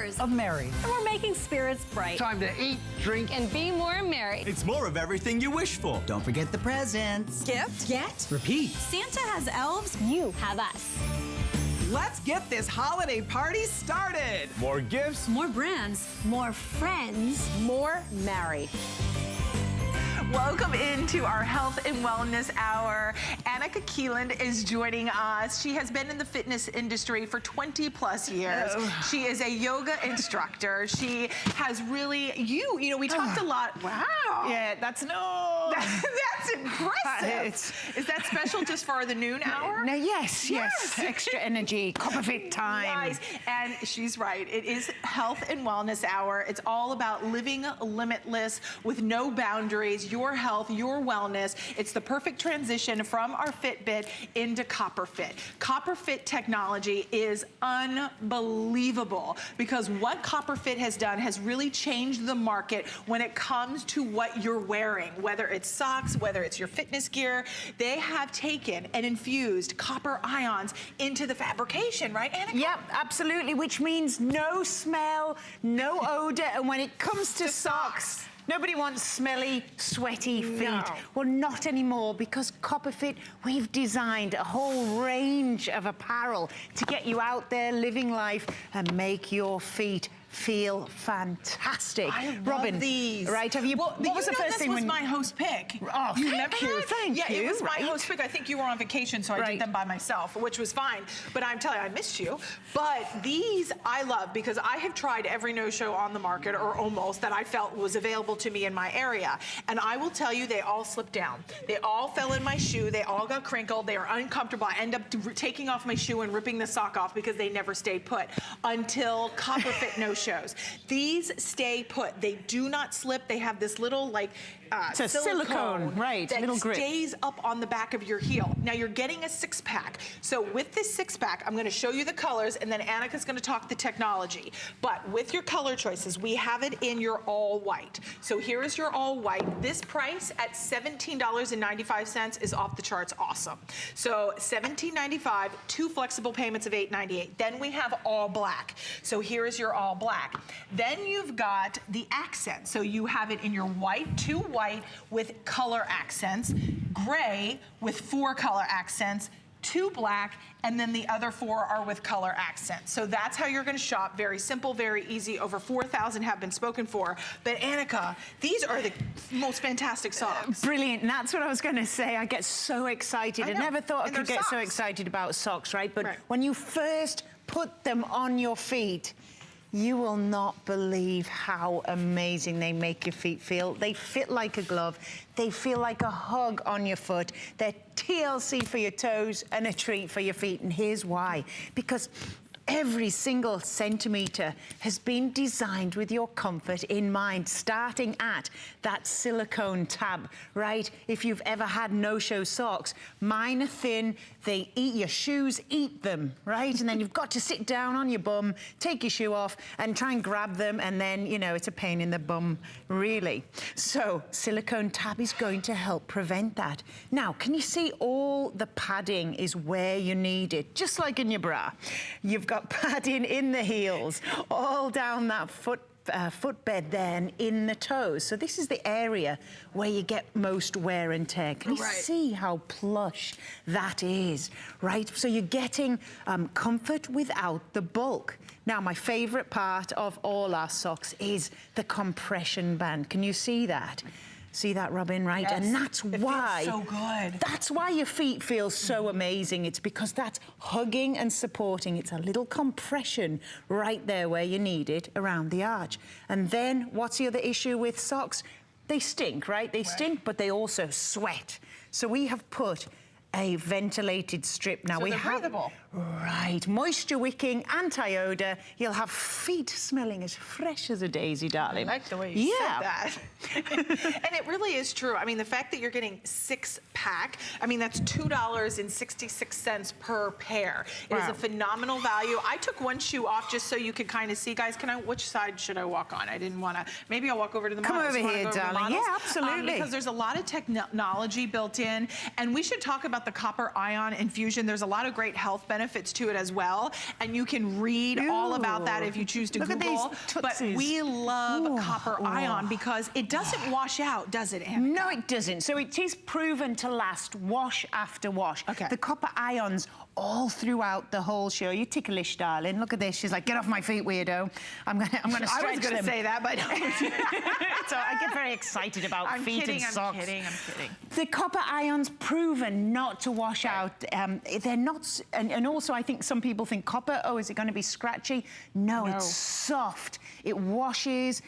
years of Mary. And we're making spirits bright. Time to eat, drink, and be more merry. It's more of everything you wish for. Don't forget the presents. Gift. Get. Repeat. Santa has elves. You have us. Let's get this holiday party started. More gifts. More brands. More friends. More Mary. Welcome into our Health and Wellness Hour. Annika Keeland is joining us. She has been in the fitness industry for 20 plus years. She is a yoga instructor. She has really, you know, we talked a lot. Wow. Yeah, that's That's impressive. Is that special just for the noon hour? No, yes. Extra energy, copper fit time. Nice. And she's right. It is Health and Wellness Hour. It's all about living limitless with no boundaries. Your health, your wellness. It's the perfect transition from our Fitbit into CopperFit. CopperFit technology is unbelievable because what CopperFit has done has really changed the market when it comes to what you're wearing, whether it's socks, whether it's your fitness gear. They have taken and infused copper ions into the fabrication, right, Annika? Yep, absolutely, which means no smell, no odor, and when it comes to socks, nobody wants smelly, sweaty feet. No. Well, not anymore, because CopperFit, we've designed a whole range of apparel to get you out there living life and make your feet feel fantastic. I Robin, love these. Right, have you, well, what was the first thing this was when... my host pick. Oh, you remember thank you, that? thank you. Yeah, it was my right. host pick. I think you were on vacation, so I did them by myself, which was fine. But I'm telling you, I missed you. But these I love because I have tried every no-show on the market, or almost, that I felt was available to me in my area. And I will tell you, they all slipped down. They all fell in my shoe. They all got crinkled. They are uncomfortable. I end up taking off my shoe and ripping the sock off because they never stayed put until CopperFit no-shows. These stay put. They do not slip. They have this little like it's a silicone, right, that little grip. stays up on the back of your heel. Now you're getting a 6-pack. So with this 6-pack, I'm gonna show you the colors and then Annika's gonna talk the technology. But with your color choices, we have it in your all white. So here is your all white. This price at $17.95 is off the charts awesome. So $17.95, 2 flexible payments of $8.98. Then we have all black. So here is your all black. Then you've got the accent. So you have it in your white, 2 white with color accents, gray with 4 color accents, 2 black, and then the other 4 are with color accents. So that's how you're gonna shop. Very simple, very easy. Over 4,000 have been spoken for. But Annika, these are the most fantastic socks. Brilliant, and that's what I was gonna say. I get so excited. I never thought I could get so excited about socks, right? But when you first put them on your feet, you will not believe how amazing they make your feet feel. They fit like a glove. They feel like a hug on your foot. They're TLC for your toes and a treat for your feet. And here's why. Because every single centimeter has been designed with your comfort in mind, starting at that silicone tab, right? If you've ever had no-show socks, mine are thin, they eat your shoes, eat them, right? And then you've got to sit down on your bum, take your shoe off and try and grab them, and then, you know, it's a pain in the bum, really. So silicone tab is going to help prevent that. Now, can you see all the padding is where you need it, just like in your bra. You've got padding in the heels, all down that footbed there and in the toes. So this is the area where you get most wear and tear. Can you see how plush that is, right? So you're getting comfort without the bulk. Now, my favorite part of all our socks is the compression band. Can you see that? See that, Robin, right? Yes. And that's why... It feels so good. That's why your feet feel so amazing. It's because that's hugging and supporting. It's a little compression right there where you need it, around the arch. And then, what's the other issue with socks? They stink, right? They stink, but they also sweat. So we have put a ventilated strip. Now we have breathable. Right, moisture wicking, anti-odor. You'll have feet smelling as fresh as a daisy, darling. I like the way you said that. And it really is true. I mean, the fact that you're getting 6-pack, I mean, that's $2.66 per pair. It is a phenomenal value. I took one shoe off just so you could kind of see, guys. Which side should I walk on? I didn't want to. Maybe I'll walk over to the models. Come over here, darling. Yeah, absolutely. Because there's a lot of technology built in, and we should talk about about the copper ion infusion. There's a lot of great health benefits to it as well. And you can read all about that if you choose to Google. But we love copper ion because it doesn't wash out, does it, Anna? No, it doesn't. So it is proven to last wash after wash. Okay. The copper ions all throughout the whole show. You're ticklish, darling. Look at this. She's like, get off my feet, weirdo. I'm gonna stretch them. I was gonna say that, but so I get very excited about feet and socks. I'm kidding. The copper ions proven not to wash out. They're not, and also I think some people think copper, oh, is it going to be scratchy? No, it's soft. It washes.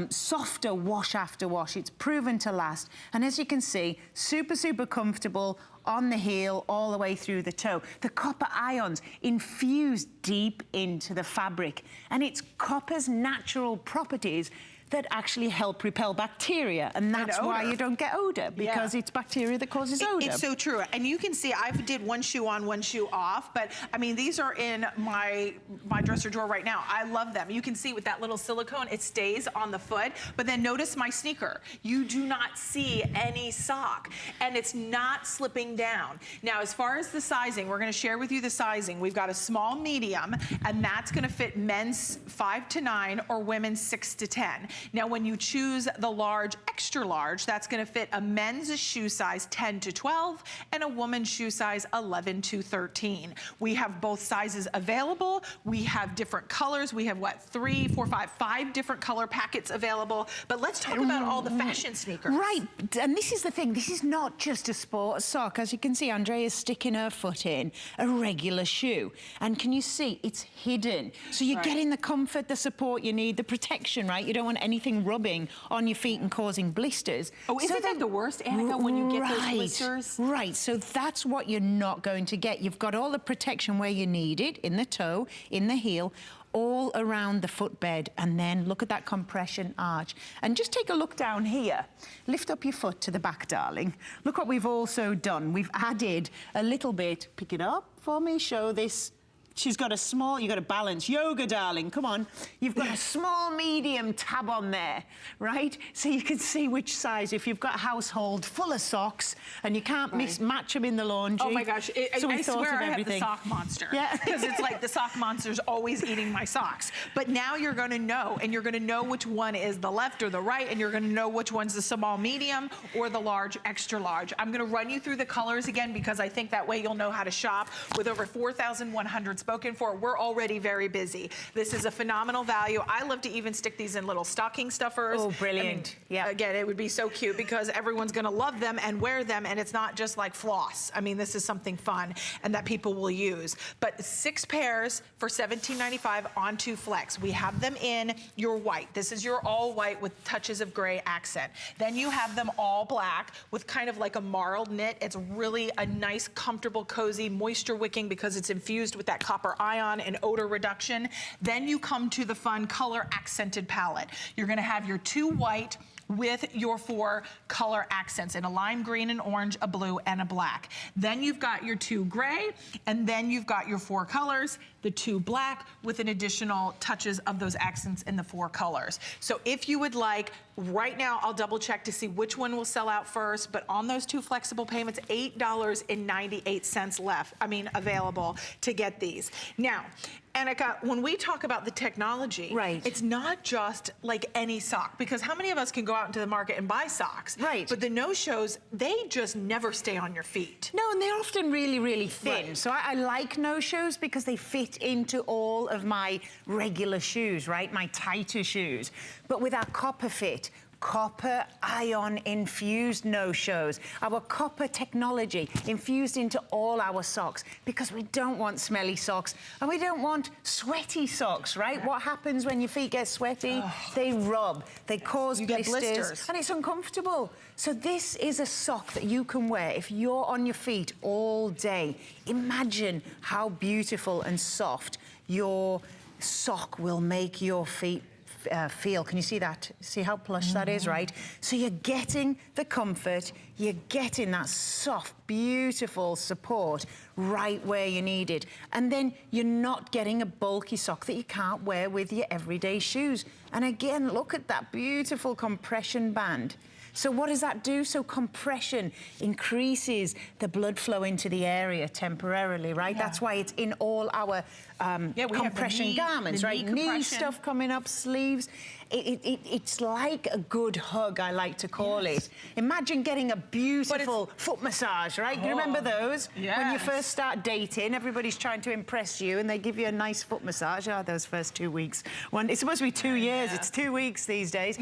Softer wash after wash. It's proven to last. And as you can see, super, super comfortable on the heel all the way through the toe. The copper ions infuse deep into the fabric, and it's copper's natural properties that actually help repel bacteria, and that's why you don't get odor, because it's bacteria that causes odor. It's so true. And you can see I did one shoe on, one shoe off, but I mean, these are in my dresser drawer right now. I love them. You can see with that little silicone, it stays on the foot, but then notice my sneaker. You do not see any sock, and it's not slipping down. Now, as far as the sizing, we're gonna share with you the sizing. We've got a small, medium, and that's gonna fit men's 5 to 9 or women's 6 to 10. Now, when you choose the large, extra large, that's gonna fit a men's shoe size 10 to 12 and a woman's shoe size 11 to 13. We have both sizes available. We have different colors. We have what, 3, 4, 5 different color packets available. But let's talk about all the fashion sneakers. Right, and this is the thing. This is not just a sports sock. As you can see, Andrea's sticking her foot in a regular shoe. And can you see, it's hidden. So you're getting the comfort, the support you need, the protection, right? You don't want anything rubbing on your feet and causing blisters. Oh, isn't that the worst, Annika, when you get those blisters? Right, so that's what you're not going to get. You've got all the protection where you need it, in the toe, in the heel, all around the footbed, and then look at that compression arch. And just take a look down here. Lift up your foot to the back, darling. Look what we've also done. We've added a little bit, pick it up for me, show this. She's got a small, you've got a balance. Yoga, darling, come on. You've got a small, medium tab on there, right? So you can see which size. If you've got a household full of socks and you can't match them in the laundry. Oh my gosh, I swear I have the sock monster. Yeah. Because it's like the sock monster's always eating my socks. But now you're gonna know, and you're gonna know which one is the left or the right, and you're gonna know which one's the small, medium, or the large, extra large. I'm gonna run you through the colors again, because I think that way you'll know how to shop. With over 4,100 spoken for, we're already very busy. This is a phenomenal value. I love to even stick these in little stocking stuffers. Oh, brilliant. I mean, again, it would be so cute because everyone's gonna love them and wear them, and it's not just like floss. I mean, this is something fun and that people will use. But 6 pairs for $17.95 on 2 Flex. We have them in your white. This is your all white with touches of gray accent. Then you have them all black with kind of like a marled knit. It's really a nice, comfortable, cozy, moisture wicking because it's infused with that copper ion and odor reduction. Then you come to the fun color accented palette. You're gonna have your 2 white with your 4 color accents in a lime green, an orange, a blue, and a black. Then you've got your 2 gray, and then you've got your 4 colors, the 2 black with an additional touches of those accents in the 4 colors. So if you would like, right now I'll double check to see which one will sell out first, but on those 2 flexible payments, $8.98 left, available to get these. Now, Annika, when we talk about the technology, it's not just like any sock, because how many of us can go out into the market and buy socks? Right. But the no-shows, they just never stay on your feet. No, and they're often really, really thin. So I like no-shows because they fit into all of my regular shoes, right? My tighter shoes. But with our copper fit, copper ion infused no-shows, our copper technology infused into all our socks, because we don't want smelly socks and we don't want sweaty socks, right? What happens when your feet get sweaty? They rub, they cause blisters, and it's uncomfortable. So this is a sock that you can wear if you're on your feet all day. Imagine how beautiful and soft your sock will make your feet feel. Can you see that? See how plush that is, right? So you're getting the comfort, you're getting that soft, beautiful support right where you need it. And then you're not getting a bulky sock that you can't wear with your everyday shoes. And again, look at that beautiful compression band. So what does that do? So compression increases the blood flow into the area temporarily, right? Yeah. That's why it's in all our compression garments, right? Knee stuff coming up, sleeves. It's like a good hug, I like to call it. Imagine getting a beautiful foot massage, right? Do you remember those? Yes. When you first start dating, everybody's trying to impress you and they give you a nice foot massage. Oh, those first 2 weeks. It's supposed to be 2 years. It's 2 weeks these days.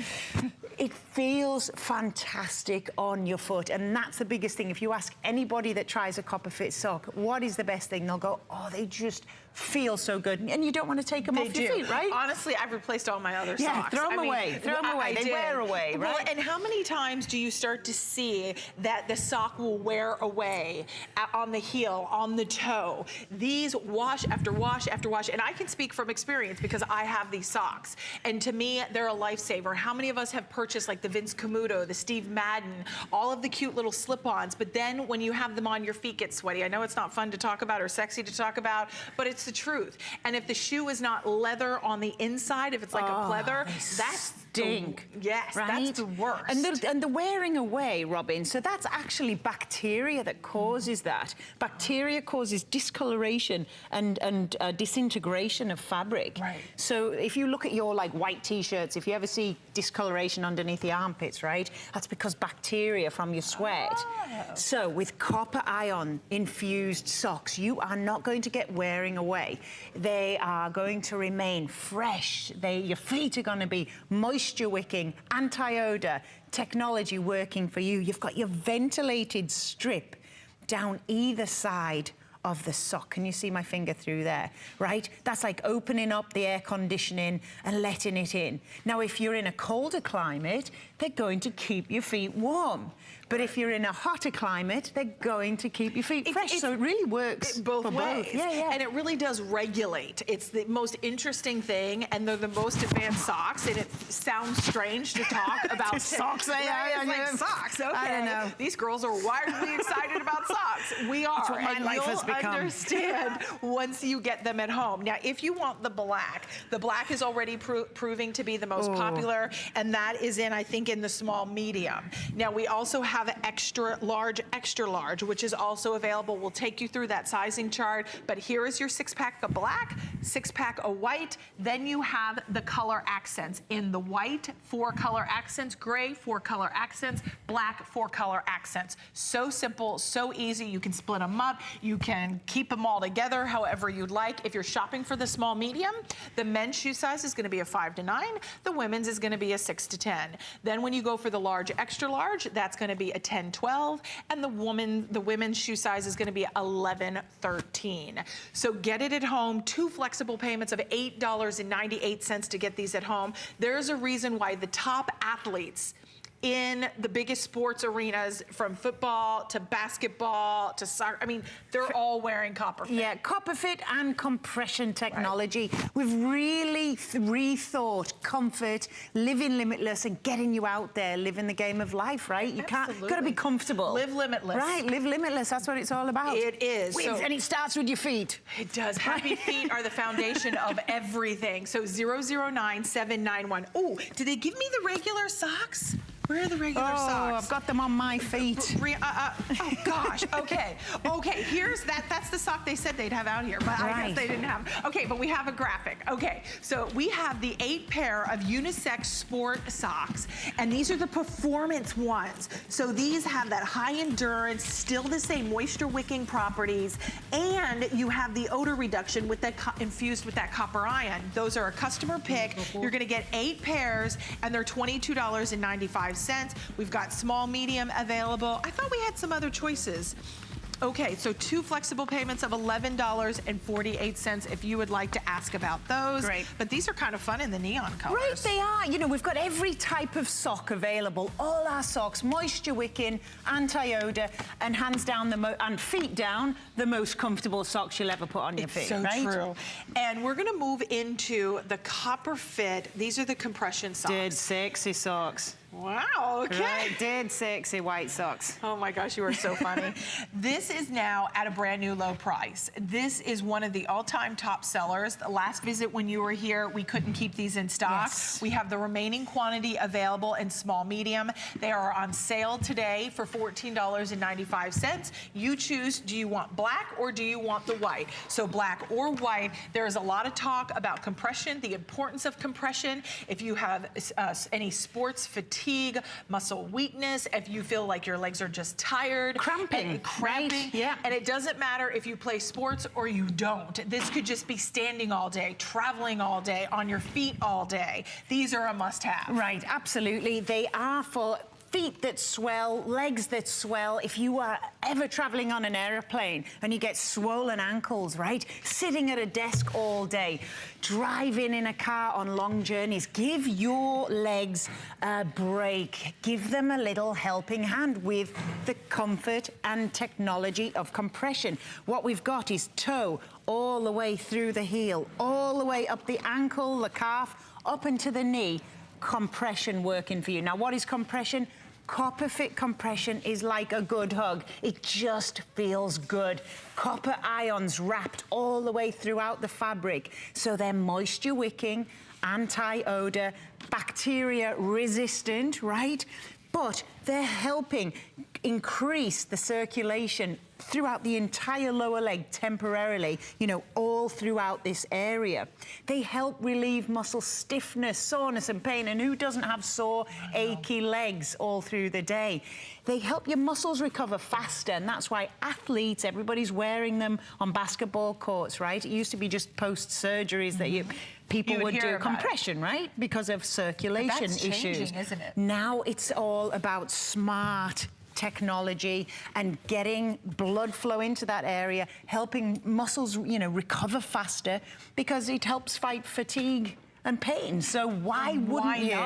It feels fantastic on your foot, and that's the biggest thing. If you ask anybody that tries a Copper Fit sock, what is the best thing? They'll go, oh, they just feel so good, and you don't want to take them off your feet, right? Honestly, I've replaced all my other socks. Yeah, throw them away. Throw them away. They wear away, right? Well, and how many times do you start to see that the sock will wear away on the heel, on the toe? These wash after wash after wash, and I can speak from experience because I have these socks, and to me, they're a lifesaver. How many of us have purchased like the Vince Camuto, the Steve Madden, all of the cute little slip-ons, but then when you have them on, your feet get sweaty. I know it's not fun to talk about or sexy to talk about, but it's the truth. And if the shoe is not leather on the inside, if it's like a pleather, that's stink. Yes, right? That's the worst. And the wearing away, Robin, so that's actually bacteria that causes that. Bacteria causes discoloration and disintegration of fabric. Right. So if you look at your like white t-shirts, if you ever see discoloration underneath the armpits, right, that's because bacteria from your sweat. Oh. So with copper ion infused socks, you are not going to get wearing away. They are going to remain fresh. Your feet are going to be moisture wicking, anti-odor, technology working for you. You've got your ventilated strip down either side of the sock. Can you see my finger through there, right? That's like opening up the air conditioning and letting it in. Now, if you're in a colder climate, they're going to keep your feet warm. But if you're in a hotter climate, they're going to keep your feet fresh. So it really works both ways. Yeah. And it really does regulate. It's the most interesting thing, and they're the most advanced socks, and it sounds strange to talk about socks. Socks, okay. I don't know. These girls are wildly excited about socks. We are. That's what my life has become. Understand once you get them at home. Now, if you want the black is already proving to be the most popular, and that is in, I think, in the small medium. Now, we also have extra large, which is also available. We'll take you through that sizing chart, but here is your 6-pack of black, 6-pack of white. Then you have the color accents. In the white, 4 color accents, gray, 4 color accents, black, 4 color accents. So simple, so easy. You can split them up. You can keep them all together however you'd like. If you're shopping for the small medium, the men's shoe size is going to be a 5 to 9. The women's is going to be a 6 to 10. Then when you go for the large, extra large, that's going to be a 10, 12, and the women's shoe size is going to be 11, 13. So get it at home. 2 flexible payments of $8.98 to get these at home. There's a reason why the top athletes in the biggest sports arenas, from football to basketball to soccer, I mean, they're all wearing Copper Fit. Yeah, Copper Fit and compression technology. Right. We've really rethought comfort, living limitless, and getting you out there, living the game of life, right? You can't, got to be comfortable. Live limitless. Right, live limitless. That's what it's all about. It is. And it starts with your feet. It does. Happy feet are the foundation of everything. So 009791. Oh, did they give me the regular socks? Where are the regular socks? Oh, I've got them on my feet. Oh, gosh. Okay. Okay, here's that. That's the sock they said they'd have out here, but I guess they didn't have. Okay, but we have a graphic. Okay, so we have the 8 pair of unisex sport socks, and these are the performance ones. So these have that high endurance, still the same moisture wicking properties, and you have the odor reduction with that infused with that copper ion. Those are a customer pick. You're gonna get 8 pairs, and they're $22.95. We've got small, medium available. I thought we had some other choices. Okay, so 2 flexible payments of $11.48 if you would like to ask about those. Great. But these are kind of fun in the neon colors. Right, they are. You know, we've got every type of sock available. All our socks, moisture wicking, anti-odor, and hands down, and feet down, the most comfortable socks you'll ever put on your feet, so right? True. And we're gonna move into the Copper Fit. These are the compression socks. Sexy socks. Wow, okay. Right, dead sexy white socks. Oh my gosh, you are so funny. This is now at a brand new low price. This is one of the all-time top sellers. The last visit when you were here, we couldn't keep these in stock. Yes. We have the remaining quantity available in small, medium. They are on sale today for $14.95. You choose, do you want black or do you want the white? So black or white. There is a lot of talk about compression, the importance of compression. If you have any sports fatigue, muscle weakness, if you feel like your legs are just tired. Cramping. Right? Yeah. And it doesn't matter if you play sports or you don't. This could just be standing all day, traveling all day, on your feet all day. These are a must-have. Right, absolutely. They are for feet that swell, legs that swell. If you are ever traveling on an airplane and you get swollen ankles, right? Sitting at a desk all day, driving in a car on long journeys, give your legs a break. Give them a little helping hand with the comfort and technology of compression. What we've got is toe all the way through the heel, all the way up the ankle, the calf, up into the knee. Compression working for you. Now, what is compression? Copper Fit compression is like a good hug. It just feels good. Copper ions wrapped all the way throughout the fabric. So they're moisture wicking, anti-odor, bacteria resistant, right? But they're helping increase the circulation throughout the entire lower leg temporarily, you know, all throughout this area. They help relieve muscle stiffness, soreness and pain, and who doesn't have sore, achy legs all through the day? They help your muscles recover faster, and that's why athletes, everybody's wearing them on basketball courts, right? It used to be just post-surgeries that people would do compression, right? Because of circulation issues. Changing, isn't it? Now it's all about smart technology and getting blood flow into that area, helping muscles, you know, recover faster because it helps fight fatigue and pain. So why wouldn't you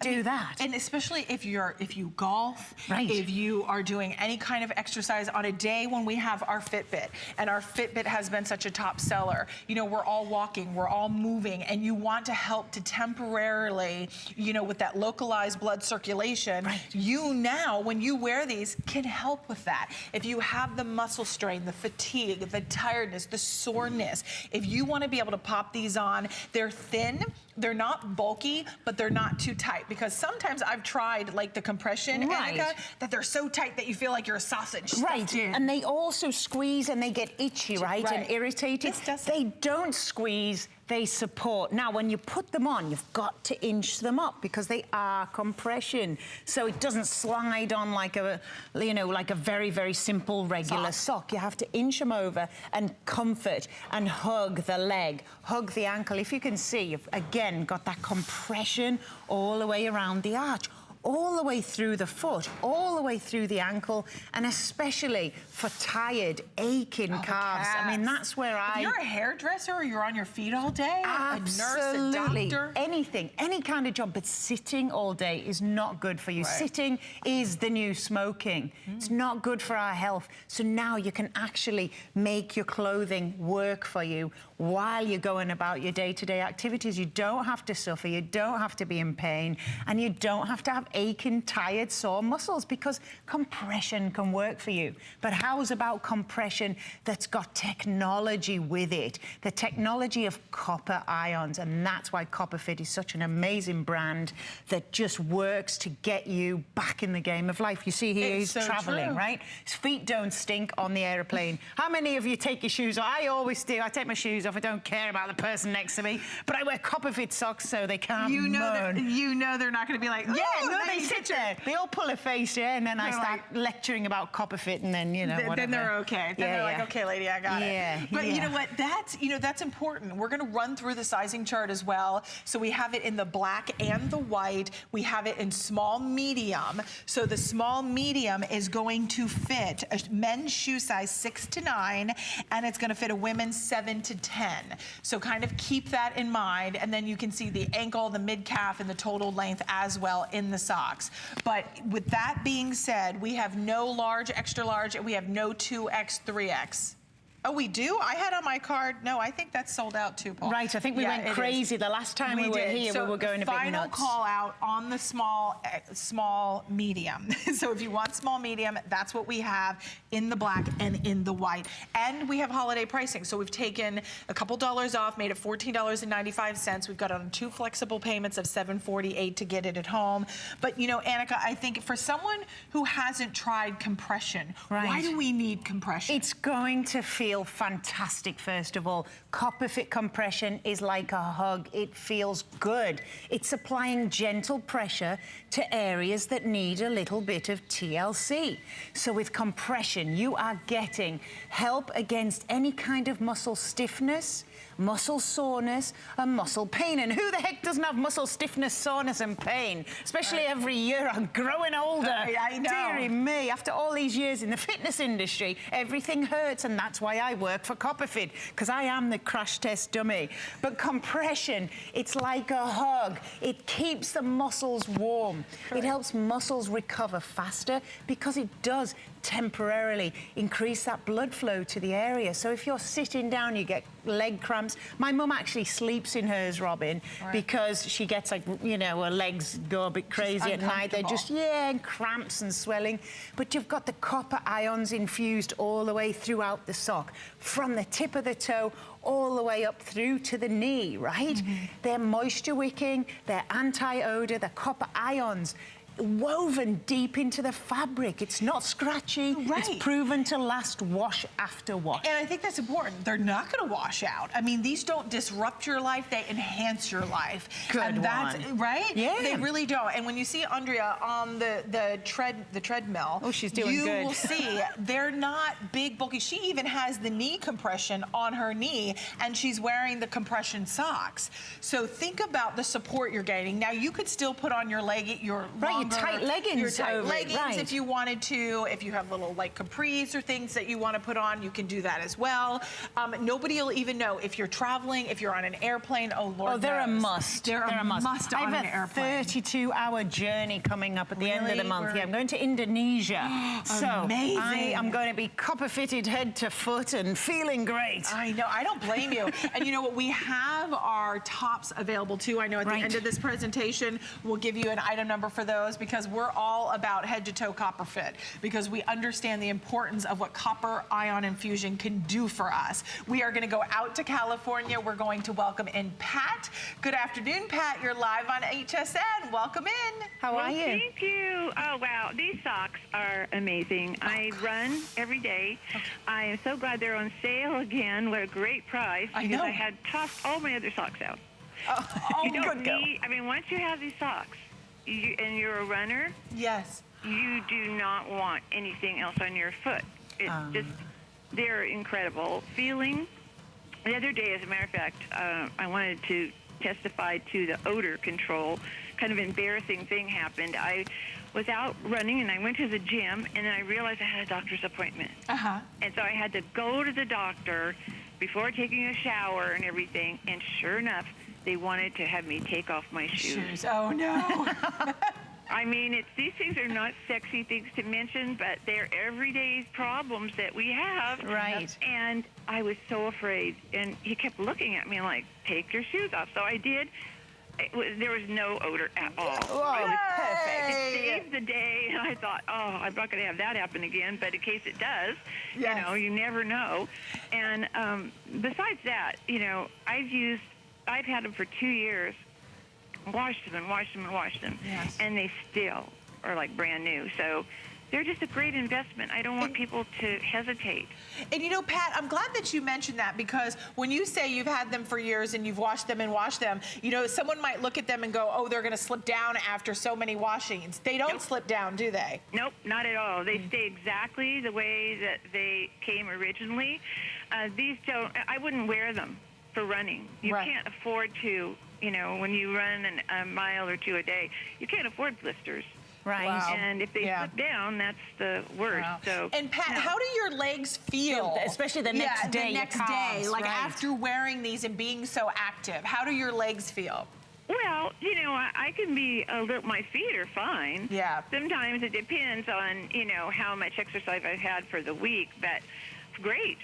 do that? And especially if you golf, right. If you are doing any kind of exercise on a day when we have our Fitbit, and our Fitbit has been such a top seller. You know, we're all walking, we're all moving, and you want to help to temporarily, you know, with that localized blood circulation, right. You now, when you wear these, can help with that. If you have the muscle strain, the fatigue, the tiredness, the soreness, if you want to be able to pop these on, they're thin, they're not bulky, but they're not too tight, because sometimes I've tried like the compression, right. Annika, that they're so tight that you feel like you're a sausage. Right, and they also squeeze and they get itchy, right. And irritated. They don't squeeze, they support. Now, when you put them on, you've got to inch them up because they are compression. So it doesn't slide on like a, you know, like a very, very simple regular sock. You have to inch them over and comfort and hug the leg, hug the ankle. If you can see, you've again got that compression all the way around the arch, all the way through the foot, all the way through the ankle, and especially for tired, aching calves. I mean, that's where If you're a hairdresser or you're on your feet all day, absolutely. A nurse, a doctor. Anything, any kind of job, but sitting all day is not good for you. Right. Sitting is the new smoking. It's not good for our health. So now you can actually make your clothing work for you while you're going about your day-to-day activities. You don't have to suffer, you don't have to be in pain, and you don't have to have aching, tired, sore muscles, because compression can work for you. But how's about compression that's got technology with it? The technology of copper ions, and that's why Copper Fit is such an amazing brand that just works to get you back in the game of life. You see here, he's so traveling, right? His feet don't stink on the airplane. How many of you take your shoes off? I always do. I take my shoes off. I don't care about the person next to me, but I wear Copper Fit socks so they can't moan. You know they're not going to be like, yeah, no, they sit there. They all pull a face, and then I start lecturing about Copper Fit, and then, you know, whatever. Then they're okay. Then they're like, okay, lady, I got it. But you know what? That's important. We're going to run through the sizing chart as well. So we have it in the black and the white. We have it in small, medium. So the small, medium is going to fit a men's shoe size 6 to 9, and it's going to fit a women's 7 to 10. So kind of keep that in mind, and then you can see the ankle, the mid-calf, and the total length as well in the socks. But with that being said, we have no large, extra large, and we have no 2X, 3X. Oh, we do? I had on my card. No, I think that's sold out too, Paul. Right, I think we went crazy. The last time we were here, we were going a bit nuts. Final call out on the small, medium. So if you want small, medium, that's what we have in the black and in the white. And we have holiday pricing. So we've taken a couple dollars off, made it $14.95. We've got on 2 flexible payments of $7.48 to get it at home. But, you know, Annika, I think for someone who hasn't tried compression, why do we need compression? It's going to feel fantastic. First of all, Copper Fit compression is like a hug. It feels good. It's applying gentle pressure to areas that need a little bit of TLC. So with compression, you are getting help against any kind of muscle stiffness, muscle soreness, and muscle pain. And who the heck doesn't have muscle stiffness, soreness, and pain? Especially every year. I'm growing older. I know. Dearie me, after all these years in the fitness industry, everything hurts, and that's why I work for CopperFit, because I am the crash test dummy. But compression, it's like a hug. It keeps the muscles warm. It helps muscles recover faster because it does temporarily increase that blood flow to the area. So if you're sitting down, you get leg cramps. My mum actually sleeps in hers, Robin, because she gets, like, you know, her legs go a bit crazy at night. They're just, and cramps and swelling. But you've got the copper ions infused all the way throughout the sock, from the tip of the toe all the way up through to the knee, right? They're moisture wicking, they're anti-odor, they're copper ions woven deep into the fabric. It's not scratchy. It's proven to last wash after wash. And I think that's important. They're not going to wash out. I mean, these don't disrupt your life. They enhance your life. Good one. Right? Yeah. They really don't. And when you see Andrea on the treadmill, oh, she's doing good. You will see they're not big, bulky. She even has the knee compression on her knee, and she's wearing the compression socks. So think about the support you're getting. Now, you could still put on your tight leggings. Your tight leggings if you wanted to. If you have little like capris or things that you want to put on, you can do that as well. Nobody will even know if you're traveling, if you're on an airplane. Oh, Lord Oh, they're knows. a must. They're a must on an airplane. I have a 32-hour journey coming up at the end of the month. Yeah, I'm going to Indonesia. So amazing. I am going to be copper-fitted head to foot and feeling great. I know. I don't blame you. And you know what? We have our tops available too. I know at the end of this presentation, we'll give you an item number for those, because we're all about head to toe copper fit, because we understand the importance of what copper ion infusion can do for us. We are going to go out to California. We're going to welcome in Pat. Good afternoon, Pat. You're live on HSN. Welcome in. How are you? Thank you. Oh, wow. These socks are amazing. I run every day. I am so glad they're on sale again. What a great price. Because I had tossed all my other socks out. You don't need, I mean, once you have these socks, and you're a runner, you do not want anything else on your foot. It's just, they're incredible. Feeling, the other day, as a matter of fact, I wanted to testify to the odor control. Kind of embarrassing thing happened. I was out running, and I went to the gym, and then I realized I had a doctor's appointment. And so I had to go to the doctor before taking a shower and everything, and sure enough, they wanted to have me take off my shoes. Oh, no. I mean, these things are not sexy things to mention, but they're everyday problems that we have. Right. And I was so afraid. And he kept looking at me like, take your shoes off. So I did. There was no odor at all. Oh, perfect. It saved the day. And I thought, oh, I'm not going to have that happen again. But in case it does, you know, you never know. And besides that, you know, I've had them for 2 years, washed them and washed them and washed them, and they still are like brand new. So they're just a great investment. I don't want people to hesitate. And you know, Pat, I'm glad that you mentioned that, because when you say you've had them for years and you've washed them and washed them, you know, someone might look at them and go, oh, they're going to slip down after so many washings. They don't slip down, do they? Nope, not at all. They stay exactly the way that they came originally. These don't, I wouldn't wear them for running. You can't afford to, you know, when you run a mile or two a day, you can't afford blisters. Right. Wow. And if they slip down, that's the worst. Wow. So, and Pat, how do your legs feel? Especially the next day. The next day, like after wearing these and being so active, how do your legs feel? Well, you know, I can be a little, my feet are fine. Yeah. Sometimes it depends on, you know, how much exercise I've had for the week, but great.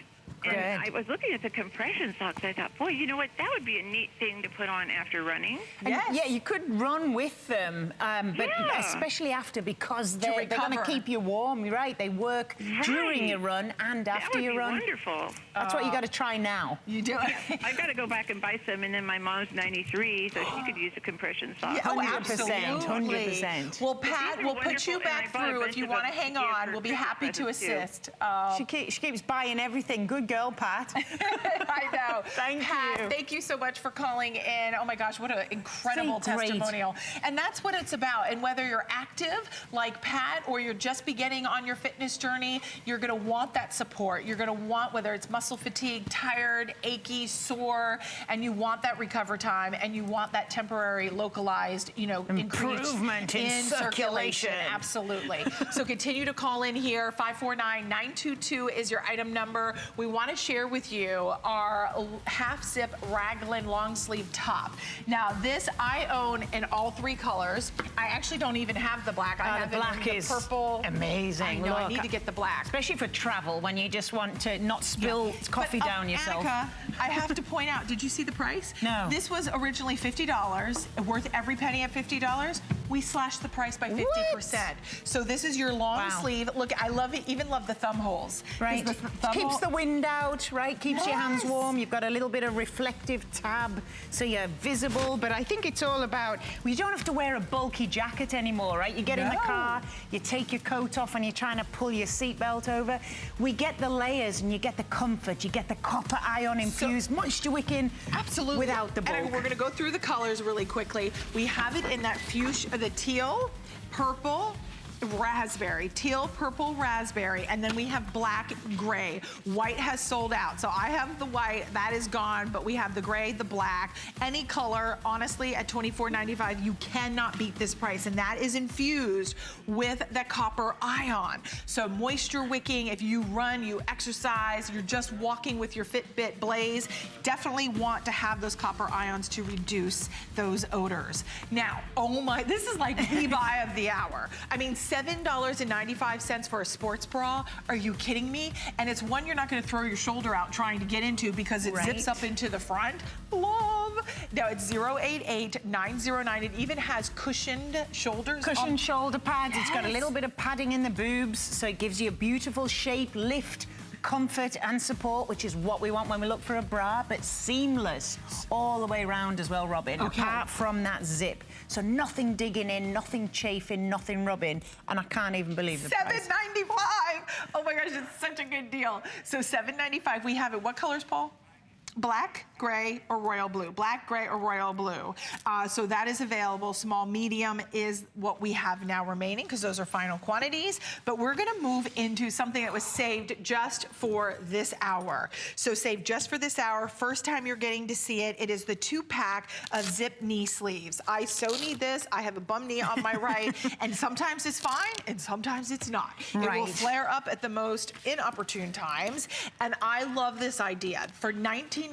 And I was looking at the compression socks. I thought, boy, you know what? That would be a neat thing to put on after running. Yes. Yeah, you could run with them, but especially after, because they're going to keep you warm. You're right. They work during your run and after your run. Wonderful. That's what you got to try now. You do it. I've got to go back and buy some, and then my mom's 93, so she could use a compression sock. Yeah, 100%. 100%. Well, Pat, we'll put you back through if you want to hang on. We'll be happy to assist. She keeps buying everything. Good girl, Pat. I know. Pat, thank you so much for calling in. Oh my gosh, what an incredible testimonial. And that's what it's about. And whether you're active like Pat or you're just beginning on your fitness journey, you're going to want that support. You're going to want, whether it's muscle fatigue, tired, achy, sore, and you want that recover time, and you want that temporary localized, improvement in circulation. Absolutely. So continue to call in here. 549-922 is your item number. We want to share with you our half zip raglan long sleeve top. Now this I own in all 3 colors. I actually don't even have the black. I have the black is purple. Amazing. I know. Look, I need to get the black, especially for travel when you just want to not spill coffee down yourself. Annika, I have to point out. Did you see the price? No. This was originally $50, worth every penny at $50. We slashed the price by 50%. So this is your long sleeve. Look, I love it. Even love the thumb holes. Right. Keeps the wind out, right? Keeps your hands warm. You've got a little bit of reflective tab, so you're visible. But I think it's all about, you don't have to wear a bulky jacket anymore, right? You get in the car, you take your coat off, and you're trying to pull your seatbelt over. We get the layers, and you get the comfort. You get the copper ion infused moisture wicking. Absolutely. Without the bulk. And we're going to go through the colors really quickly. We have it in that fuchsia, the teal, purple, raspberry, teal, purple, raspberry, and then we have black, gray. White has sold out. So I have the white, that is gone, but we have the gray, the black, any color, honestly, at $24.95, you cannot beat this price, and that is infused with the copper ion. So moisture wicking, if you run, you exercise, you're just walking with your Fitbit Blaze, definitely want to have those copper ions to reduce those odors. Now, oh my, this is like the buy of the hour. I mean, $7.95 for a sports bra. Are you kidding me? And it's one you're not going to throw your shoulder out trying to get into because it zips up into the front. Love. Now it's 088-909. It even has cushioned shoulders. Cushioned shoulder pads. It's got a little bit of padding in the boobs, so it gives you a beautiful shape, lift, comfort and support, which is what we want when we look for a bra, but seamless all the way around as well, Robin, apart from that zip. So nothing digging in, nothing chafing, nothing rubbing, and I can't even believe the price. $7.95. Oh my gosh, it's such a good deal. So $7.95, we have it. What colors, Paul? Black, gray, or royal blue. Black, gray, or royal blue. So that is available. Small, medium is what we have now remaining because those are final quantities. But we're going to move into something that was saved just for this hour. So saved just for this hour. First time you're getting to see it. It is the 2-pack of zip knee sleeves. I so need this. I have a bum knee on my right, and sometimes it's fine, and sometimes it's not. It will flare up at the most inopportune times, and I love this idea. For $19.95,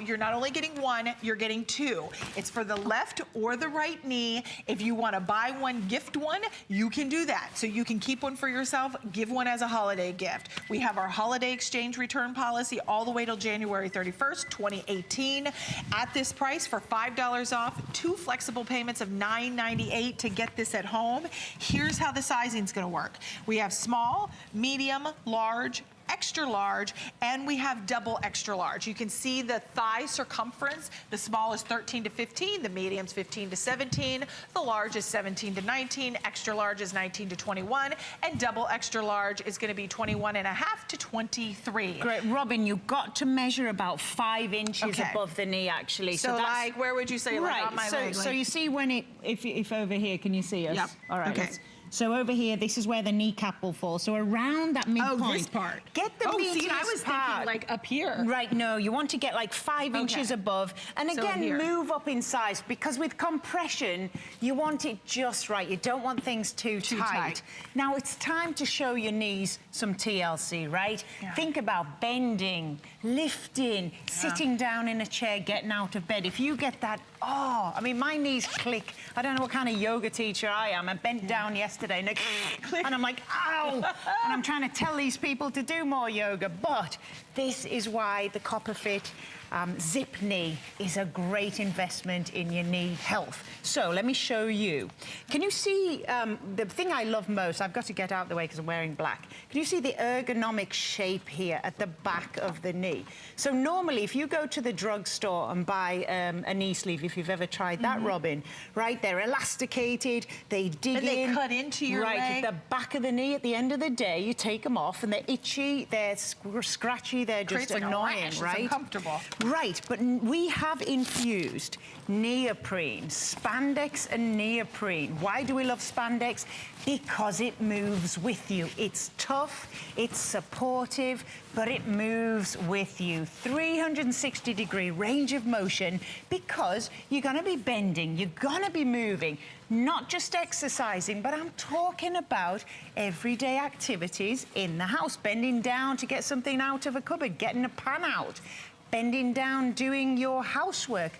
you're not only getting one, you're getting 2. It's for the left or the right knee. If you want to buy one, gift one, you can do that. So you can keep one for yourself, give one as a holiday gift. We have our holiday exchange return policy all the way till January 31st, 2018. At this price for $5 off, 2 flexible payments of $9.98 to get this at home. Here's how the sizing's going to work. We have small, medium, large, extra large, and we have double extra large. You can see the thigh circumference. The small is 13 to 15, the medium's 15 to 17, the large is 17 to 19, extra large is 19 to 21, and double extra large is going to be 21 and a half to 23. Great. Robin, you've got to measure about 5 inches above the knee, actually. So that's, like, where would you say, like, on my leg? So you see when it, if over here, can you see us? Yep. All right. Okay. So over here, this is where the kneecap will fall. So around that midpoint. Oh, this part. Get the meatiest see, I was thinking like up here. Right, no, you want to get like 5 inches above. And again, here. move up in size, because with compression, you want it just right. You don't want things too tight. Now it's time to show your knees some TLC, right? Yeah. Think about bending, lifting, sitting down in a chair, getting out of bed. If you get that oh, I mean, my knees click. I don't know what kind of yoga teacher I am. I bent down yesterday and I'm like, ow! And I'm trying to tell these people to do more yoga, but this is why the CopperFit Zip Knee is a great investment in your knee health. So let me show you. Can you see the thing I love most? I've got to get out of the way because I'm wearing black. Can you see the ergonomic shape here at the back of the knee? So normally, if you go to the drugstore and buy a knee sleeve, if you've ever tried that, Robin, right? They're elasticated, they dig and in. they cut into your leg. Right, at the back of the knee at the end of the day, you take them off and they're itchy, they're scratchy, they're just annoying, right? It's uncomfortable. Right, but we have infused neoprene, spandex and neoprene. Why do we love spandex? Because it moves with you. It's tough, it's supportive, but it moves with you. 360-degree range of motion because you're gonna be bending, you're gonna be moving, not just exercising, but I'm talking about everyday activities in the house, bending down to get something out of a cupboard, getting a pan out, bending down, doing your housework,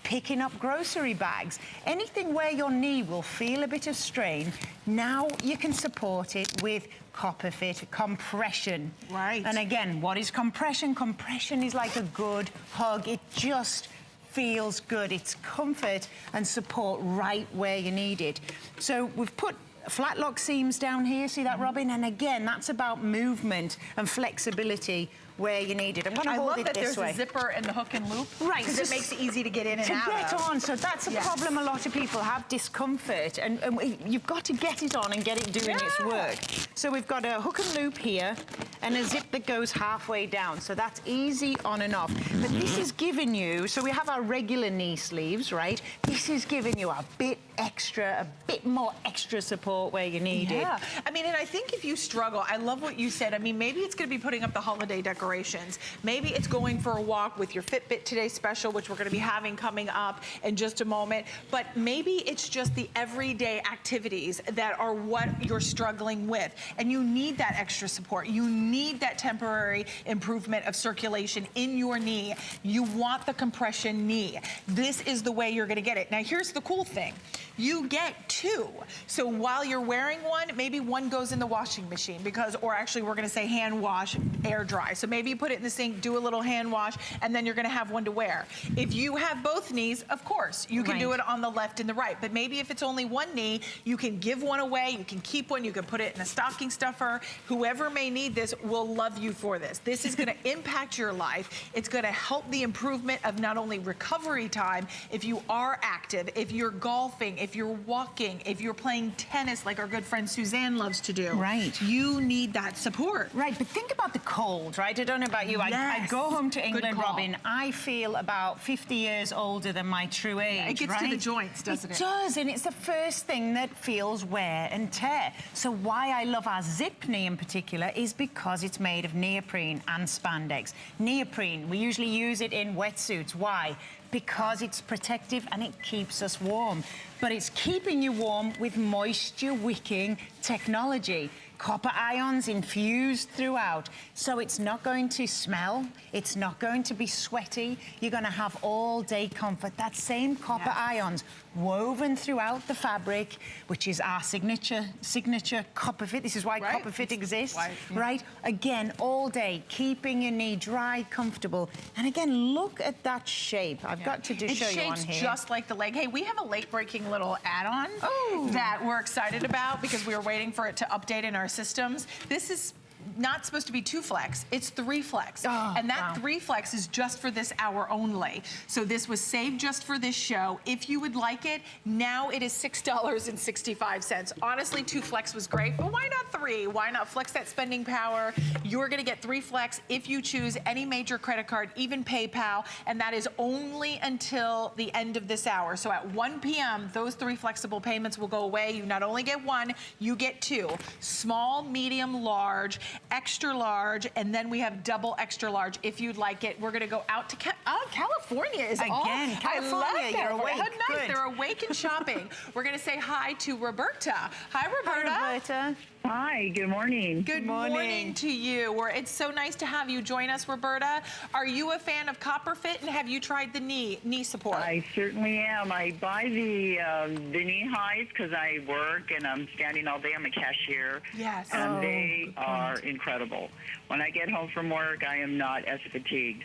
picking up grocery bags, anything where your knee will feel a bit of strain, now you can support it with CopperFit compression. Right. And again, what is compression? Compression is like a good hug. It just feels good. It's comfort and support right where you need it. So we've put flat lock seams down here, see that, Robin? And again, that's about movement and flexibility where you need it. I'm going to hold it this way. I love that there's a zipper and the hook and loop. Right. Because it makes it easy to get in and out to get on. So that's a problem. A lot of people have discomfort, and you've got to get it on and get it doing its work. So we've got a hook and loop here and a zip that goes halfway down. So that's easy on and off. But this is giving you, so we have our regular knee sleeves, right? This is giving you a bit extra, a bit more extra support where you need it. Yeah. I mean, and I think if you struggle, I love what you said. I mean, maybe it's going to be putting up the holiday decorations. Maybe it's going for a walk with your Fitbit Today special, which we're going to be having coming up in just a moment. But maybe it's just the everyday activities that are what you're struggling with. And you need that extra support. You need that temporary improvement of circulation in your knee. You want the compression knee. This is the way you're going to get it. Now, here's the cool thing. You get two. So while you're wearing one, maybe one goes in the washing machine because, or actually we're going to say hand wash, air dry. So maybe you put it in the sink, do a little hand wash, and then you're going to have one to wear. If you have both knees, of course, you can do it on the left and the right. But maybe if it's only one knee, you can give one away, you can keep one, you can put it in a stocking stuffer. Whoever may need this will love you for this. This is going to impact your life. It's going to help the improvement of not only recovery time, if you are active, if you're golfing, if you're walking, if you're playing tennis like our good friend Suzanne loves to do. Right. You need that support. Right, but think about the cold, right? I don't know about you. I go home to England, Robin. I feel about 50 years older than my true age, it gets to the joints, doesn't it? It does, and it's the first thing that feels wear and tear. So why I love our Zip Knee in particular is because it's made of neoprene and spandex. Neoprene, we usually use it in wetsuits. Why? Because it's protective and it keeps us warm. But it's keeping you warm with moisture-wicking technology. Copper ions infused throughout, so it's not going to smell, it's not going to be sweaty, you're going to have all-day comfort. That same copper ions woven throughout the fabric, which is our signature CopperFit. This is why CopperFit exists, right? Again, all day, keeping your knee dry, comfortable. And again, look at that shape. I've got to show you on here. It's just like the leg. Hey, we have a late-breaking little add-on that we're excited about because we were waiting for it to update in our systems. This is not supposed to be 2 flex, it's 3 flex. And that 3 flex is just for this hour only. So this was saved just for this show. If you would like it, now it is $6.65. Honestly, 2 flex was great, but why not 3? Why not flex that spending power? You're gonna get 3 flex if you choose any major credit card, even PayPal, and that is only until the end of this hour. So at 1 p.m., those 3 flexible payments will go away. You not only get 1, you get 2. Small, medium, large, extra large, and then we have double extra large if you'd like it. We're gonna go out to California is California, I love that. you're awake. How nice. Good. They're awake and shopping. We're gonna say hi to Roberta. Hi, Roberta. Hi, Roberta. Hi, good morning. Good morning to you. It's so nice to have you join us, Roberta. Are you a fan of CopperFit, and have you tried the knee support? I certainly am. I buy the knee highs because I work and I'm standing all day. I'm a cashier. Yes. And they are incredible. When I get home from work, I am not as fatigued.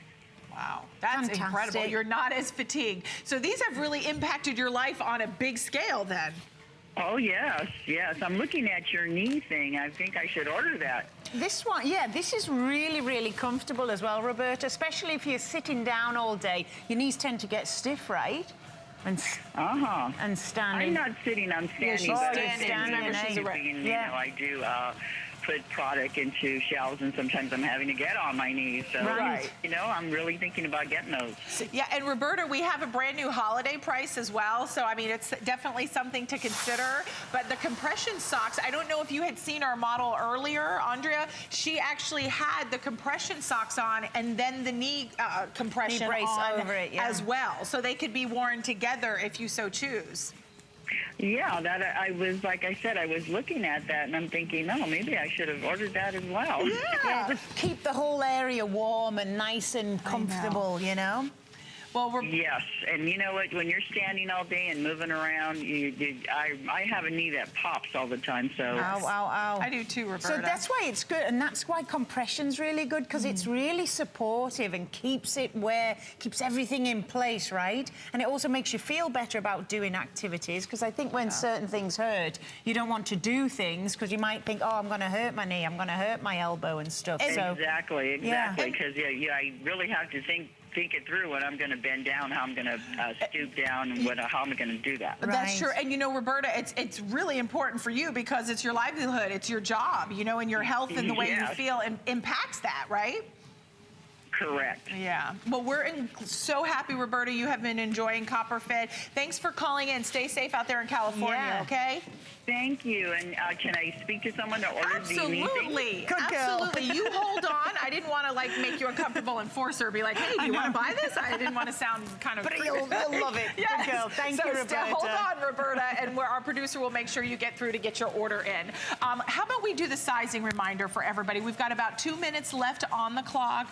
Wow, that's incredible. You're not as fatigued. So these have really impacted your life on a big scale then. Oh, yes, yes. I'm looking at your knee thing. I think I should order that. This one, yeah, this is really, really comfortable as well, Roberta, especially if you're sitting down all day. Your knees tend to get stiff, right? And standing. I'm not sitting, I'm standing. Yeah, she's standing. You know, I do put product into shelves, and sometimes I'm having to get on my knees. So, you know, I'm really thinking about getting those. Yeah, and Roberta, we have a brand new holiday price as well. So, I mean, it's definitely something to consider. But the compression socks, I don't know if you had seen our model earlier, Andrea. She actually had the compression socks on and then the knee compression brace on over it, as well. So they could be worn together if you so choose. Yeah, that I was, like I said, I was looking at that and I'm thinking, oh, maybe I should have ordered that as well. Yeah, to keep the whole area warm and nice and comfortable, you know? Well, yes, and you know what? When you're standing all day and moving around, I have a knee that pops all the time. So ow, ow, ow. I do too, Roberta. So that's why it's good, and that's why compression's really good, because it's really supportive and keeps everything in place, right? And it also makes you feel better about doing activities, because I think when certain things hurt, you don't want to do things because you might think, oh, I'm going to hurt my knee, I'm going to hurt my elbow and stuff. Exactly, because I really have to think it through when I'm going to bend down, how I'm going to stoop down, and how I'm going to do that. That's true. And, you know, Roberta, it's really important for you because it's your livelihood, it's your job, you know, and your health and the way you feel impacts that, right? Correct. Yeah. Well, we're so happy, Roberta, you have been enjoying CopperFit. Thanks for calling in. Stay safe out there in California, okay? Thank you. And can I speak to someone that ordered the knee thing? Absolutely. Absolutely. You hold on. I didn't want to, like, make you uncomfortable and force her, be like, hey, do you want to buy this? I didn't want to sound kind of... But you'll love it. Yes. Good girl. Thank you, Roberta. Hold on, Roberta, and our producer will make sure you get through to get your order in. How about we do the sizing reminder for everybody? We've got about 2 minutes left on the clock.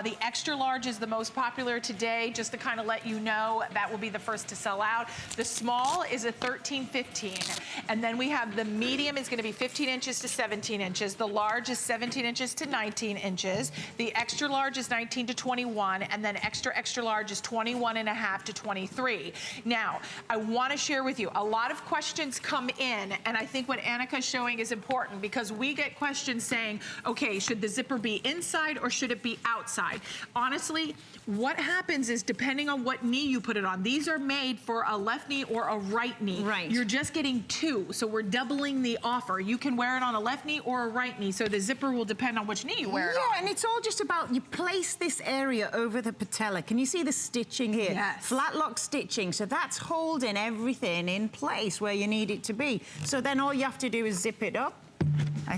The extra large is the most popular today, just to kind of let you know. That will be the first to sell out. The small is a 13-15. And then we have the medium is going to be 15 inches to 17 inches. The large is 17 inches to 19 inches. The extra large is 19 to 21. And then extra large is 21.5 to 23. Now, I want to share with you, a lot of questions come in, and I think what Annika's showing is important because we get questions saying, okay, should the zipper be inside or should it be outside? Honestly, what happens is depending on what knee you put it on, these are made for a left knee or a right knee. Right. You're just getting two, so we're doubling the offer. You can wear it on a left knee or a right knee, so the zipper will depend on which knee you wear it on. Yeah, and it's all just about, you place this area over the patella. Can you see the stitching here? Yes. Flat lock stitching, so that's holding everything in place where you need it to be. So then all you have to do is zip it up.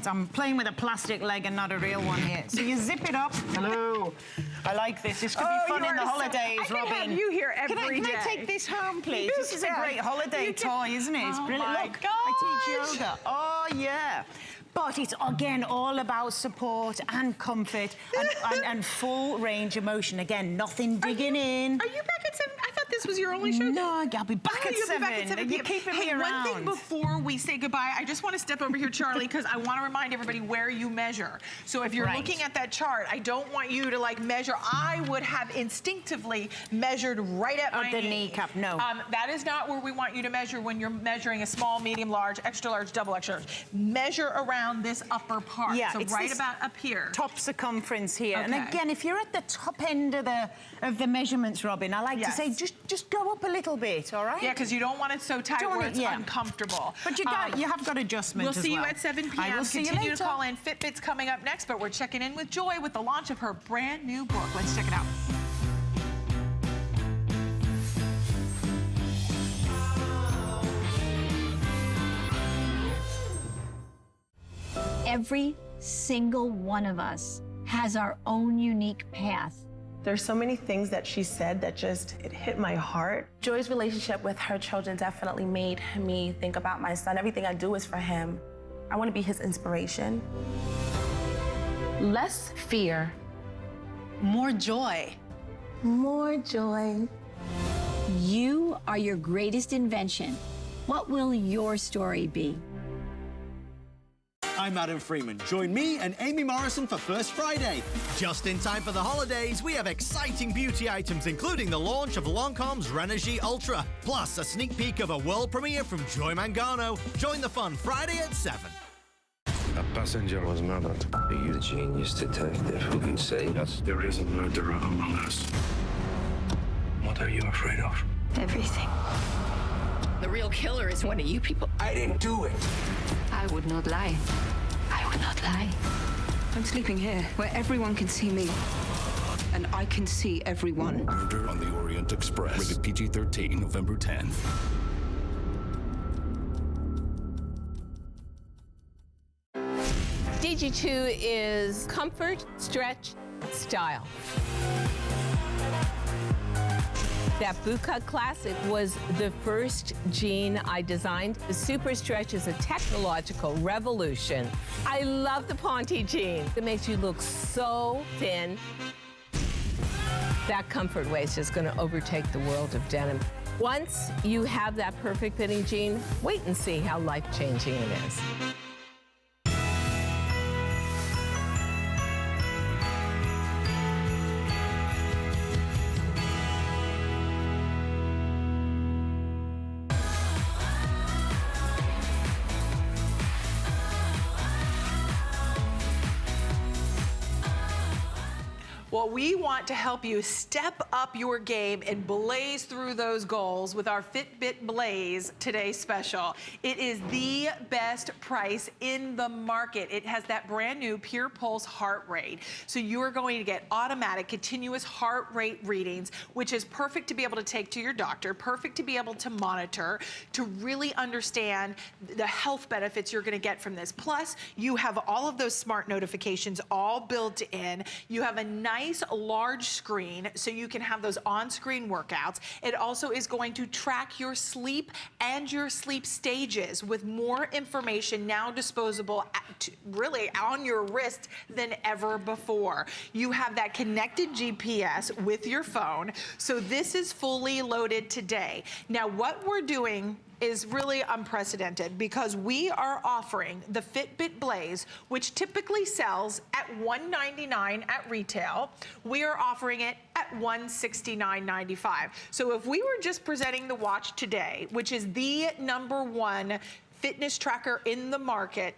I'm playing with a plastic leg and not a real one here. So you zip it up. Hello. I like this. This could be fun in the holidays, Robin. I can have you here every day. Can I take this home, please? This is a great holiday toy, isn't it? It's brilliant. My Look, I teach yoga. Oh, yeah. But it's, again, all about support and comfort and full range of motion. Again, nothing digging in. Are you back at 7? I thought this was your only show. No, I'll be back at 7. You're keeping me around. One thing before we say goodbye, I just want to step over here, Charlie, because I want to remind everybody where you measure. So if you're looking at that chart, I don't want you to, like, measure. I would have instinctively measured right at my knee. The kneecap, no. That is not where we want you to measure when you're measuring a small, medium, large, extra large, double extra large. Measure around this upper part. Yeah, so right about up here. Top circumference here. Okay. And again, if you're at the top end of the measurements, Robin, I like to say just go up a little bit, all right? Yeah, because you don't want it so tight where it's uncomfortable. But you have got adjustments We'll see you at 7 p.m. I will see you Continue later. to call in. Fitbit's coming up next, but we're checking in with Joy with the launch of her brand new book. Let's check it out. Every single one of us has our own unique path. There's so many things that she said that it hit my heart. Joy's relationship with her children definitely made me think about my son. Everything I do is for him. I want to be his inspiration. Less fear, more joy. More joy. You are your greatest invention. What will your story be? I'm Adam Freeman. Join me and Amy Morrison for First Friday. Just in time for the holidays, we have exciting beauty items, including the launch of Lancome's Renergie Ultra, plus a sneak peek of a world premiere from Joy Mangano. Join the fun Friday at 7. A passenger was murdered. Are you the genius detective who can say that there is a murderer among us? What are you afraid of? Everything. The real killer is one of you people. I didn't do it. I would not lie. I would not lie. I'm sleeping here, where everyone can see me. And I can see everyone. Murder on the Orient Express. Rated PG-13, November 10th. DG2 is comfort, stretch, style. That bootcut classic was the first jean I designed. The Super Stretch is a technological revolution. I love the Ponte jean. It makes you look so thin. That comfort waist is going to overtake the world of denim. Once you have that perfect fitting jean, wait and see how life-changing it is. Well, we want to help you step up your game and blaze through those goals with our Fitbit Blaze Today Special. It is the best price in the market. It has that brand new Pure Pulse heart rate. So you are going to get automatic continuous heart rate readings, which is perfect to be able to take to your doctor, perfect to be able to monitor, to really understand the health benefits you're going to get from this. Plus, you have all of those smart notifications all built in. You have a nice large screen so you can have those on-screen workouts. It also is going to track your sleep and your sleep stages with more information now disposable really on your wrist than ever before. You have that connected GPS with your phone. So this is fully loaded today. Now what we're doing is really unprecedented because we are offering the Fitbit Blaze, which typically sells at $199 at retail. We are offering it at $169.95. So if we were just presenting the watch today, which is the #1 fitness tracker in the market,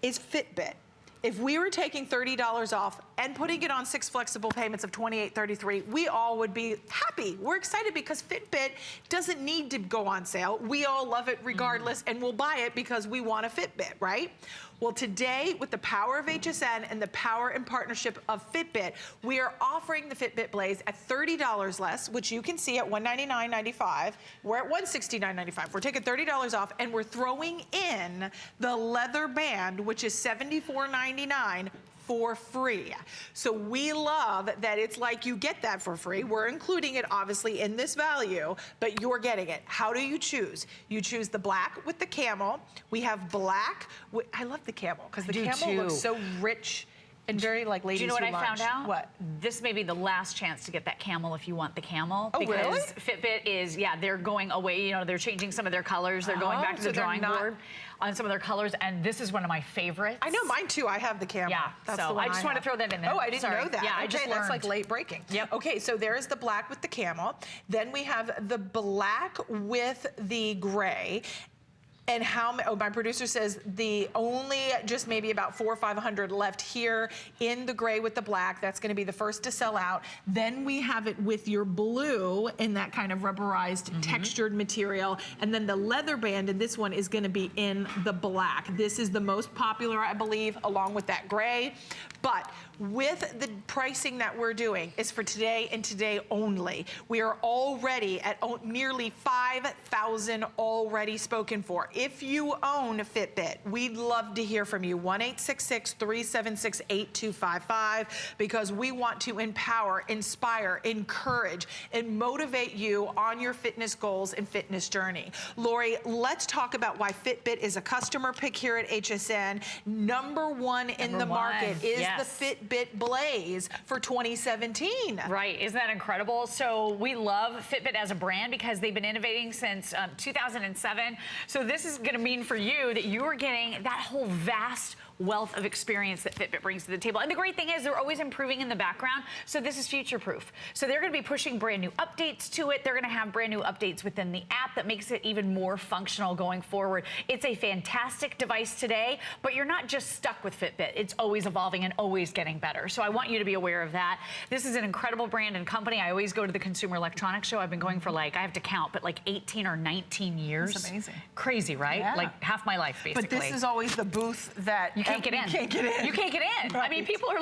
is Fitbit. If we were taking $30 off and putting it on 6 flexible payments of $28.33, we all would be happy. We're excited because Fitbit doesn't need to go on sale. We all love it regardless, and we'll buy it because we want a Fitbit, right? Well, today, with the power of HSN and the power and partnership of Fitbit, we are offering the Fitbit Blaze at $30 less, which you can see at $199.95. We're at $169.95. We're taking $30 off, and we're throwing in the leather band, which is $74.99 for free. So we love that it's like you get that for free. We're including it obviously in this value, but you're getting it. How do you choose? You choose the black with the camel. We have black with, I love the camel because the camel looks so rich and very like ladies. Do you know what I lunch. found out? What? This may be the last chance to get that camel if you want the camel. Oh, because really? Fitbit is, yeah, they're going away. You know, they're changing some of their colors. They're going back to the drawing board on some of their colors, and this is one of my favorites. I know, mine too. I have the camel. Yeah, that's so the one I just want to throw that in there. Oh, I didn't know that. Yeah, okay, I just learned. That's like late breaking. Yep. Okay, so there's the black with the camel. Then we have the black with the gray. And how, oh, my producer says the only just maybe about 400 or 500 left here in the gray with the black. That's going to be the first to sell out. Then we have it with your blue in that kind of rubberized textured material. And then the leather band in this one is going to be in the black. This is the most popular, I believe, along with that gray. But with the pricing that we're doing is for today and today only. We are already at nearly 5,000 already spoken for. if you own a Fitbit, we'd love to hear from you. 1-866-376-8255, because we want to empower, inspire, encourage, and motivate you on your fitness goals and fitness journey. Lori, let's talk about why Fitbit is a customer pick here at HSN. Number one in the market is the Fitbit Blaze for 2017. Right, isn't that incredible? So we love Fitbit as a brand because they've been innovating since 2007. So this is gonna mean for you that you are getting that whole vast wealth of experience that Fitbit brings to the table. And the great thing is they're always improving in the background, so this is future-proof. So they're gonna be pushing brand new updates to it. They're gonna have brand new updates within the app that makes it even more functional going forward. It's a fantastic device today, but you're not just stuck with Fitbit. It's always evolving and always getting better. So I want you to be aware of that. This is an incredible brand and company. I always go to the Consumer Electronics Show. I've been going for I have to count, but 18 or 19 years. That's amazing. Crazy, right? Yeah. Like half my life, basically. But this is always the booth that you can't get in. You can't get in. You can't get in. Right. I mean, people are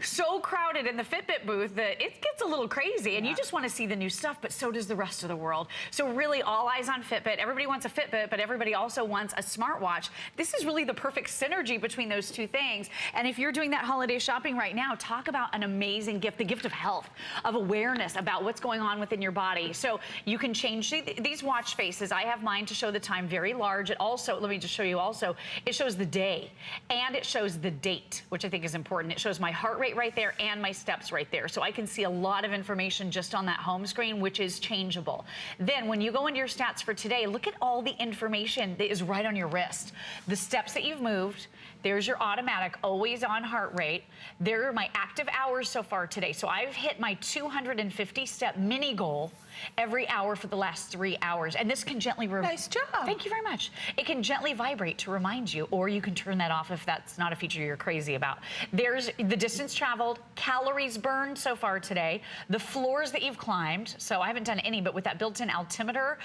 so crowded in the Fitbit booth that it gets a little crazy, and you just want to see the new stuff, but so does the rest of the world. So really, all eyes on Fitbit. Everybody wants a Fitbit, but everybody also wants a smartwatch. This is really the perfect synergy between those two things. And if you're doing that holiday shopping right now, talk about an amazing gift, the gift of health, of awareness about what's going on within your body. So you can change these watch faces. I have mine to show the time very large. It also, let me just show you also, it shows the day and it shows the date, which I think is important. It shows my heart rate right there and my steps right there. So I can see a lot of information just on that home screen, which is changeable. Then when you go into your stats for today, look at all the information that is right on your wrist. The steps that you've moved, there's your automatic always on heart rate. There are my active hours so far today. So I've hit my 250 step mini goal every hour for the last 3 hours. And this can gently... Nice job. Thank you very much. It can gently vibrate to remind you, or you can turn that off if that's not a feature you're crazy about. There's the distance traveled, calories burned so far today, the floors that you've climbed. So I haven't done any, but with that built-in altimeter,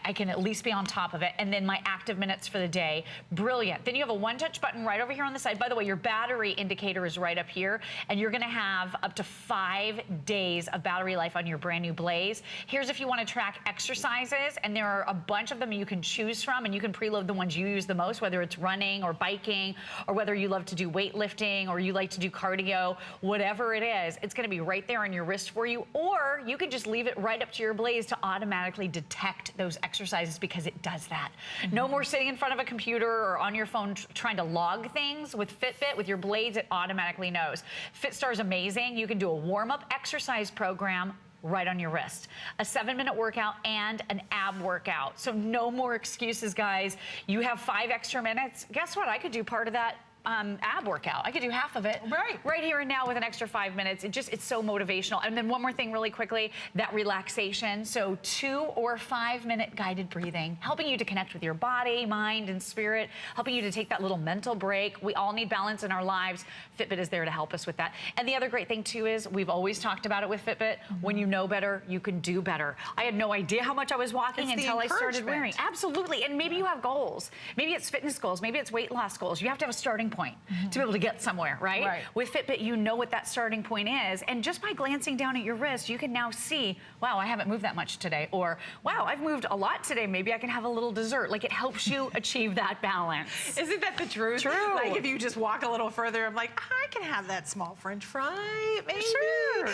I can at least be on top of it. And then my active minutes for the day. Brilliant. Then you have a one-touch button right over here on the side. By the way, your battery indicator is right up here, and you're gonna have up to 5 days of battery life on your brand new Blaze. Here's if you want to track exercises, and there are a bunch of them you can choose from, and you can preload the ones you use the most, whether it's running or biking, or whether you love to do weightlifting, or you like to do cardio, whatever it is, it's going to be right there on your wrist for you, or you can just leave it right up to your Blaze to automatically detect those exercises, because it does that. No more sitting in front of a computer or on your phone trying to log things. With Fitbit, with your Blaze, it automatically knows. FitStar is amazing. You can do a warm-up exercise program right on your wrist, a 7-minute workout and an ab workout. So no more excuses, guys. You have 5 extra minutes. Guess what? I could do part of that ab workout. I could do half of it right here and now with an extra 5 minutes. It's so motivational. And then one more thing really quickly, that relaxation. So 2 or 5 minute guided breathing, helping you to connect with your body, mind, and spirit, helping you to take that little mental break. We all need balance in our lives. Fitbit is there to help us with that. And the other great thing too is we've always talked about it with Fitbit. When you know better, you can do better. I had no idea how much I was walking until I started wearing. Absolutely. And maybe you have goals. Maybe it's fitness goals. Maybe it's weight loss goals. You have to have a starting point to be able to get somewhere, right? With Fitbit, you know what that starting point is. And just by glancing down at your wrist, you can now see, wow, I haven't moved that much today. Or, wow, I've moved a lot today. Maybe I can have a little dessert. Like, it helps you achieve that balance. Isn't that the truth? True. Like, if you just walk a little further, I'm like, I can have that small French fry, maybe. Sure.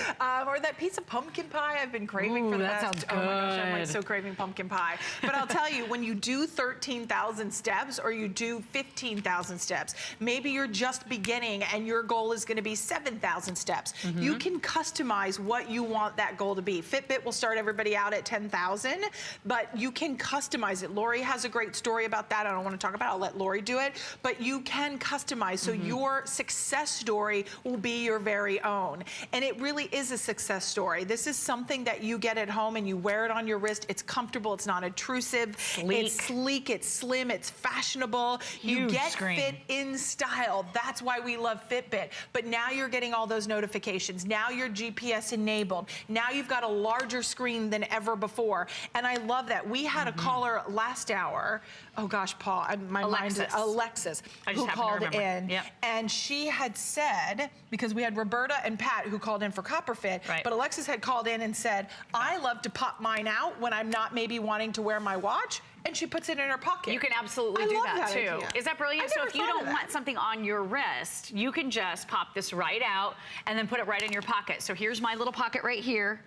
Or that piece of pumpkin pie I've been craving for the last... Sounds good. Oh my gosh, I'm so craving pumpkin pie. But I'll tell you, when you do 13,000 steps or you do 15,000 steps, maybe you're just beginning and your goal is going to be 7,000 steps. You can customize what you want that goal to be. Fitbit will start everybody out at 10,000, but you can customize it. Lori has a great story about that. I don't want to talk about it. I'll let Lori do it, but you can customize. So your success story will be your very own. And it really is a success story. This is something that you get at home and you wear it on your wrist. It's comfortable. It's not intrusive. It's sleek. It's slim. It's fashionable. You get fit in style. That's why we love Fitbit. But now you're getting all those notifications. Now you're GPS enabled. Now you've got a larger screen than ever before. And I love that. We had a caller last hour. Oh gosh, Paul, my mind is Alexis, who called in. And she had said, because we had Roberta and Pat who called in for CopperFit, but Alexis had called in and said, I love to pop mine out when I'm not maybe wanting to wear my watch. and she puts it in her pocket. You can absolutely do that too. Idea. Is that brilliant? So if you don't want something on your wrist, you can just pop this right out and then put it right in your pocket. So here's my little pocket right here.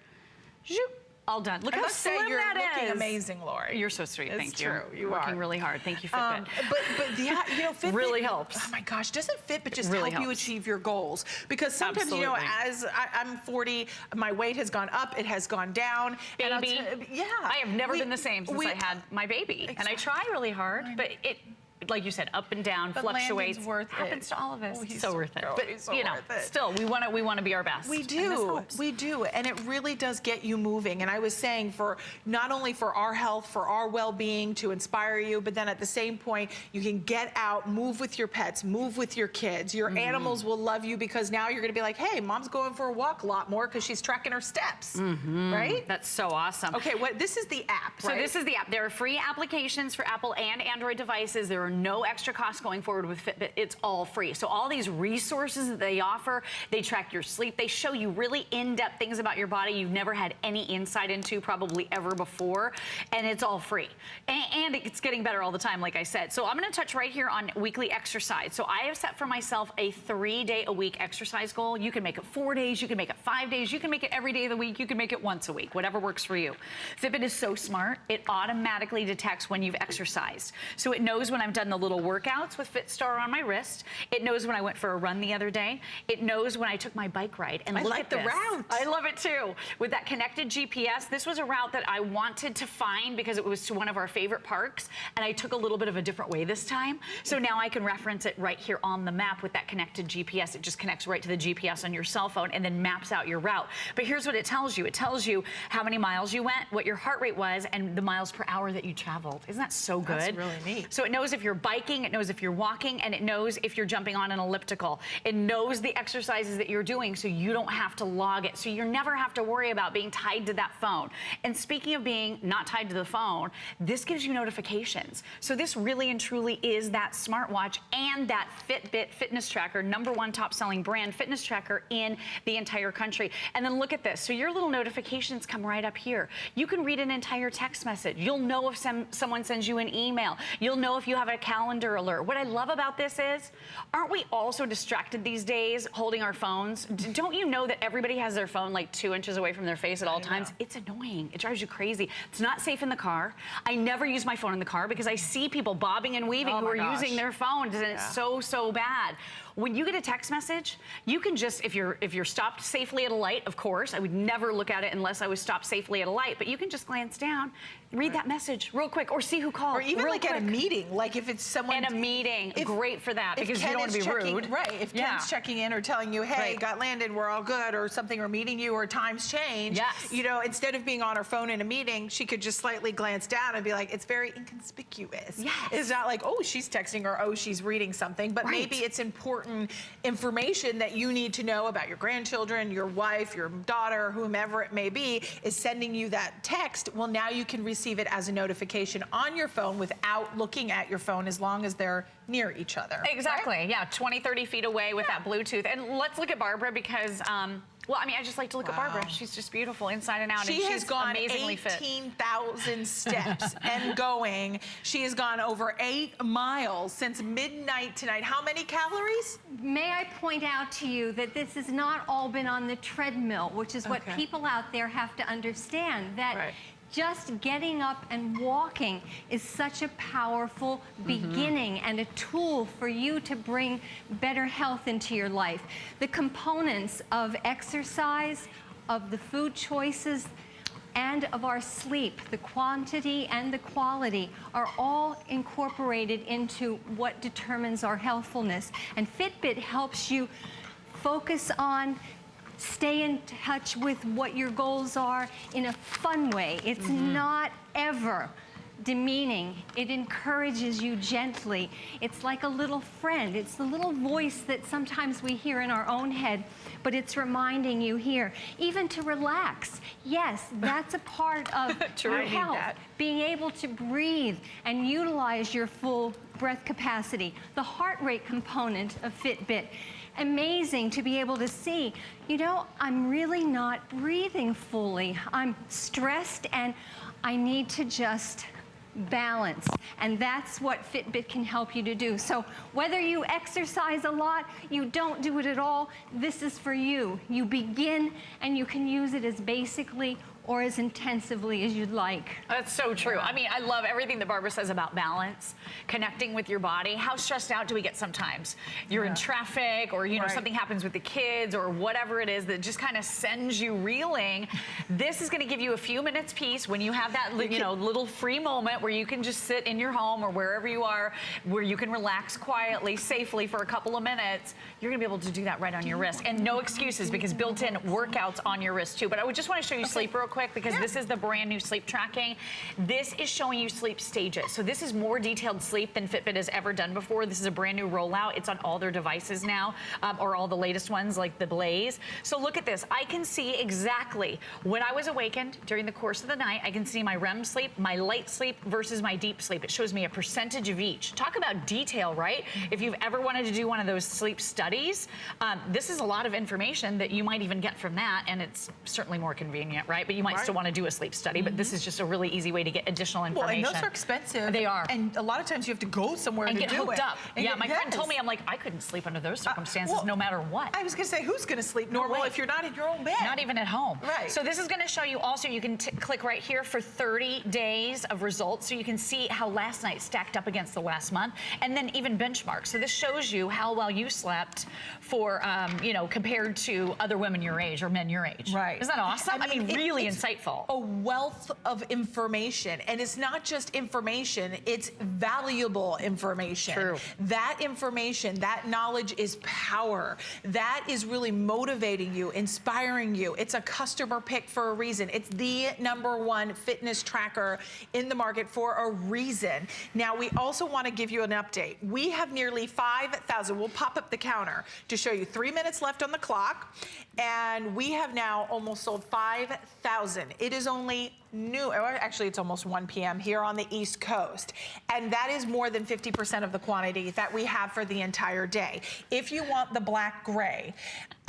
Zoop. All done. Look how slim that is. You're looking amazing, Lori. You're so sweet. Thank you. True. You're working really hard. Thank you, Fitbit. But yeah, you know, Fitbit really helps. Oh my gosh, doesn't Fitbit just really help you achieve your goals? Because sometimes, you know, as I'm 40, my weight has gone up, it has gone down. Baby. And yeah. I have never been the same since I had my baby. Exactly. And I try really hard, but it, like you said, up and down, fluctuates. Happens to all of us. Oh, he's so worth it. But so you know, still, we want to be our best. We do. We do. And it really does get you moving. And I was saying, for not only for our health, for our well-being, to inspire you, but then at the same point, you can get out, move with your pets, move with your kids. Your animals will love you, because now you're going to be like, hey, mom's going for a walk a lot more because she's tracking her steps. Right? That's so awesome. Okay, this is the app, right? So this is the app. There are free applications for Apple and Android devices. There are no extra costs going forward with Fitbit. It's all free. So all these resources that they offer, they track your sleep. They show you really in-depth things about your body you've never had any insight into probably ever before. And it's all free. And it's getting better all the time, like I said. So I'm going to touch right here on weekly exercise. So I have set for myself a 3-day-a-week exercise goal. You can make it 4 days. You can make it 5 days. You can make it every day of the week. You can make it once a week, whatever works for you. Fitbit is so smart. It automatically detects when you've exercised. So it knows when I've done the little workouts with FitStar on my wrist. It knows when I went for a run the other day. It knows when I took my bike ride. And look at the route. I love it too. With that connected GPS, this was a route that I wanted to find because it was to one of our favorite parks, and I took a little bit of a different way this time. So now I can reference it right here on the map with that connected GPS. It just connects right to the GPS on your cell phone and then maps out your route. But here's what it tells you. It tells you how many miles you went, what your heart rate was, and the miles per hour that you traveled. Isn't that so good? That's really neat. So it knows if you're biking, it knows if you're walking, and it knows if you're jumping on an elliptical. It knows the exercises that you're doing, so you don't have to log it. So you never have to worry about being tied to that phone. And speaking of being not tied to the phone, this gives you notifications. So this really and truly is that smartwatch and that Fitbit fitness tracker, #1 top-selling brand fitness tracker in the entire country. And then look at this. So your little notifications come right up here. You can read an entire text message. You'll know if someone sends you an email. You'll know if you have a calendar alert. What I love about this is, aren't we all so distracted these days holding our phones? Don't you know that everybody has their phone like 2 inches away from their face at all times? It's annoying. It drives you crazy. It's not safe in the car. I never use my phone in the car because I see people bobbing and weaving who are using their phones, and it's so bad. When you get a text message, you can just, if you're stopped safely at a light, of course, I would never look at it unless I was stopped safely at a light, but you can just glance down, read that message real quick, or see who called. Or even like quick. at a meeting, like if it's someone in a meeting, great for that, because you don't want to be rude. Right, if Ken's checking in or telling you, hey, got landed, we're all good, or something, or meeting you, or times change, you know, instead of being on her phone in a meeting, she could just slightly glance down and be like, it's very inconspicuous. It's not like, oh, she's texting, or oh, she's reading something, but maybe it's important information that you need to know about your grandchildren, your wife, your daughter, whomever it may be, is sending you that text. Well, now you can receive it as a notification on your phone without looking at your phone, as long as they're near each other. Exactly, yeah, 20, 30 feet away with that Bluetooth. And let's look at Barbara because, well, I mean, I just like to look at Barbara. She's just beautiful inside and out. She and has she's gone amazingly fit. 18,000 steps and going. She has gone over 8 miles since midnight tonight. How many calories? May I point out to you that this has not all been on the treadmill, which is what people out there have to understand, that just getting up and walking is such a powerful beginning and a tool for you to bring better health into your life. The components of exercise, of the food choices, and of our sleep, the quantity and the quality, are all incorporated into what determines our healthfulness. And Fitbit helps you focus on, stay in touch with what your goals are in a fun way. It's not ever demeaning. It encourages you gently. It's like a little friend. It's the little voice that sometimes we hear in our own head, but it's reminding you here, even to relax. Yes, that's a part of your health. Being able to breathe and utilize your full breath capacity. The heart rate component of Fitbit. Amazing to be able to see, you know, I'm really not breathing fully. I'm stressed and I need to just balance. And that's what Fitbit can help you to do. So whether you exercise a lot, you don't do it at all, this is for you. You begin and you can use it as basically or as intensively as you'd like. That's so true. I mean, I love everything that Barbara says about balance, connecting with your body. How stressed out do we get sometimes? You're in traffic, or something happens with the kids, or whatever it is that just kind of sends you reeling. This is going to give you a few minutes peace when you have that little free moment where you can just sit in your home or wherever you are, where you can relax quietly, safely for a couple of minutes. You're going to be able to do that right on your wrist. And no excuses, because built-in workouts on your wrist too. But I would just want to show you sleep real quick, because this is the brand new sleep tracking. This is showing you sleep stages. So this is more detailed sleep than Fitbit has ever done before. This is a brand new rollout. It's on all their devices now, or all the latest ones like the Blaze. So look at this. I can see exactly when I was awakened during the course of the night. I can see my REM sleep, my light sleep versus my deep sleep. It shows me a percentage of each. Talk about detail, right? If you've ever wanted to do one of those sleep studies, this is a lot of information that you might even get from that, and it's certainly more convenient, right? But you might still want to do a sleep study, but this is just a really easy way to get additional information. Well, and those are expensive. They are. And a lot of times you have to go somewhere and to get do hooked it. up. Yeah, my friend told me, I'm like, I couldn't sleep under those circumstances no matter what. I was going to say, who's going to sleep normal if you're not in your own bed? Not even at home. Right. So this is going to show you also, you can click right here for 30 days of results, so you can see how last night stacked up against the last month, and then even benchmarks. So this shows you how well you slept for, compared to other women your age or men your age. Right. Isn't that awesome? I mean, really insightful. A wealth of information, and it's not just information, it's valuable information. True. That information, that knowledge is power. That is really motivating you, inspiring you. It's a customer pick for a reason. It's the #1 fitness tracker in the market for a reason. Now, we also want to give you an update. We have nearly 5,000. We'll pop up the counter to show you 3 minutes left on the clock, and we have now almost sold 5,000. It is only new, or actually it's almost 1 p.m. here on the East Coast. And that is more than 50% of the quantity that we have for the entire day. If you want the black gray,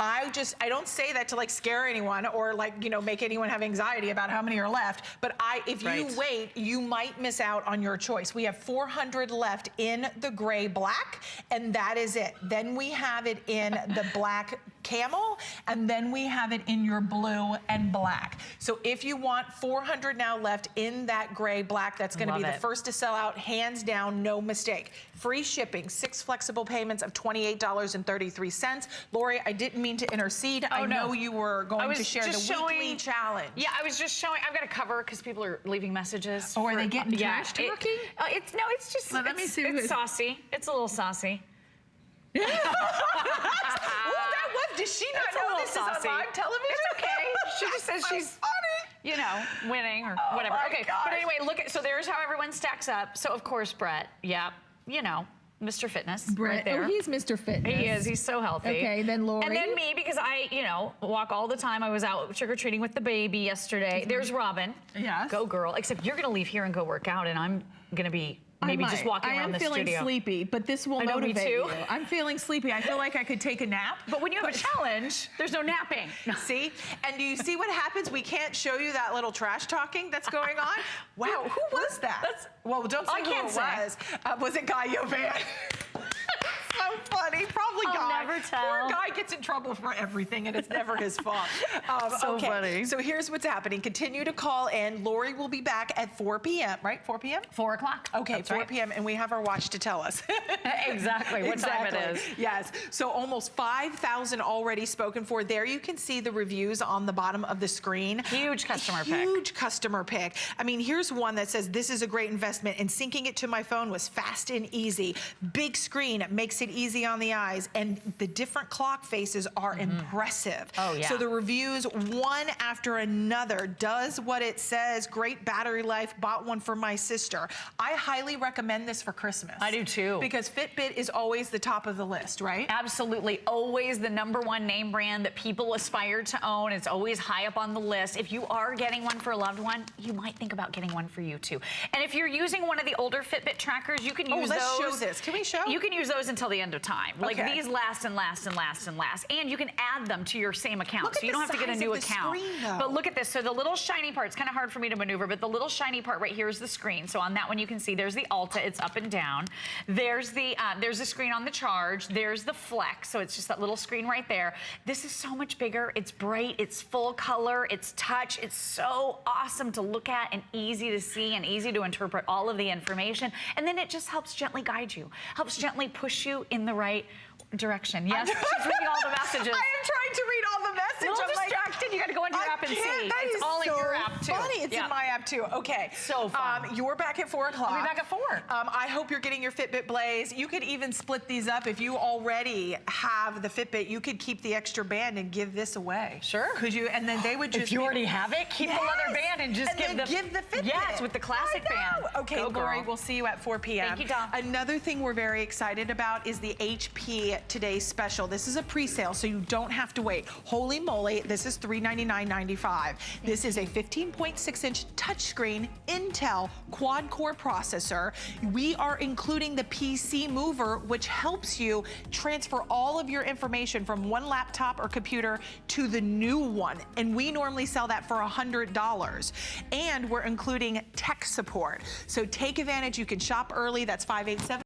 I don't say that to like scare anyone or like, make anyone have anxiety about how many are left, but if you wait, you might miss out on your choice. We have 400 left in the gray black, and that is it. Then we have it in the black camel, and then we have it in your blue and black. So if you want 400 now left in that gray black, that's going to be the first to sell out, hands down, no mistake. Free shipping, 6 flexible payments of $28.33. Lori, I didn't mean to intercede. I know you were going to share the weekly challenge. Yeah, I was just showing. I've got a cover because people are leaving messages. Oh, are they getting trash talking? It's just. Let me see. It's saucy. It's a little saucy. That was. Does she not know this is on live television? It's okay. She just says she's funny. Winning or whatever. Okay, gosh. But anyway, look at. So there's how everyone stacks up. So of course, Brett. Yeah, Mr. Fitness. Brett, right there. Oh, he's Mr. Fitness. He is. He's so healthy. Okay, then Lori. And then me, because I, walk all the time. I was out trick-or-treating with the baby yesterday. There's Robin. Yes. Go girl. Except you're going to leave here and go work out, and I'm going to be maybe just walking around the studio. I am feeling sleepy, but this will motivate you. I'm feeling sleepy. I feel like I could take a nap. But when you have a challenge, there's no napping. See? And do you see what happens? We can't show you that little trash talking that's going on. Wow, who was that? Well, don't say who it was. Was it Guy Yovan? So funny. Probably Guy. I'll never tell. Poor Guy gets in trouble for everything, and it's never his fault. So funny. So here's what's happening. Continue to call in. Lori will be back at 4 p.m., right? 4 p.m.? 4 o'clock. Okay, that's 4 p.m., and we have our watch to tell us. Exactly what time it is. Yes. So almost 5,000 already spoken for. There you can see the reviews on the bottom of the screen. Huge customer pick. Huge customer pick. I mean, here's one that says, this is a great investment, and syncing it to my phone was fast and easy. Big screen makes it easy on the eyes, and the different clock faces are impressive. Oh, yeah. So the reviews, one after another, does what it says. Great battery life. Bought one for my sister. I highly recommend this for Christmas. I do too. Because Fitbit is always the top of the list, right? Absolutely. Always the #1 name brand that people aspire to own. It's always high up on the list. If you are getting one for a loved one, you might think about getting one for you too. And if you're using one of the older Fitbit trackers, you can use those. Let's show this. Can we show? You can use those until the end of time. Like these last and last and last and last. And you can add them to your same account. So you don't have to get a new account. But look at this. So the little shiny part, it's kind of hard for me to maneuver, but the little shiny part right here is the screen. So on that one you can see there's the Ulta, it's up and down. There's the screen on the Charge. There's the Flex. So it's just that little screen right there. This is so much bigger. It's bright, it's full color, it's touch. It's so awesome to look at and easy to see and easy to interpret all of the information. And then it just helps gently guide you, helps gently push you in the right direction. Yes, she's reading all the messages. I am trying to read all the messages. A little distracted. You got to go into your app and see. It's all in your app too. Funny. It's in my app too. Okay. So fun. You're back at 4 o'clock. I'll be back at 4. I hope you're getting your Fitbit Blaze. You could even split these up. If you already have the Fitbit, you could keep the extra band and give this away. Sure. Could you? And then they would just. If you already have it, keep the leather band and just give the Fitbit. Yes, with the classic band. Okay, Lori, we'll see you at 4 p.m. Thank you, Dom. Another thing we're very excited about is the HP Today Special. This is a pre-sale, so you don't have to wait. Holy moly, this is $399.95. This is a 15.6-inch touchscreen Intel quad-core processor. We are including the PC Mover, which helps you transfer all of your information from one laptop or computer to the new one. And we normally sell that for $100. And we're including tech support. So take advantage. You can shop early. That's 587.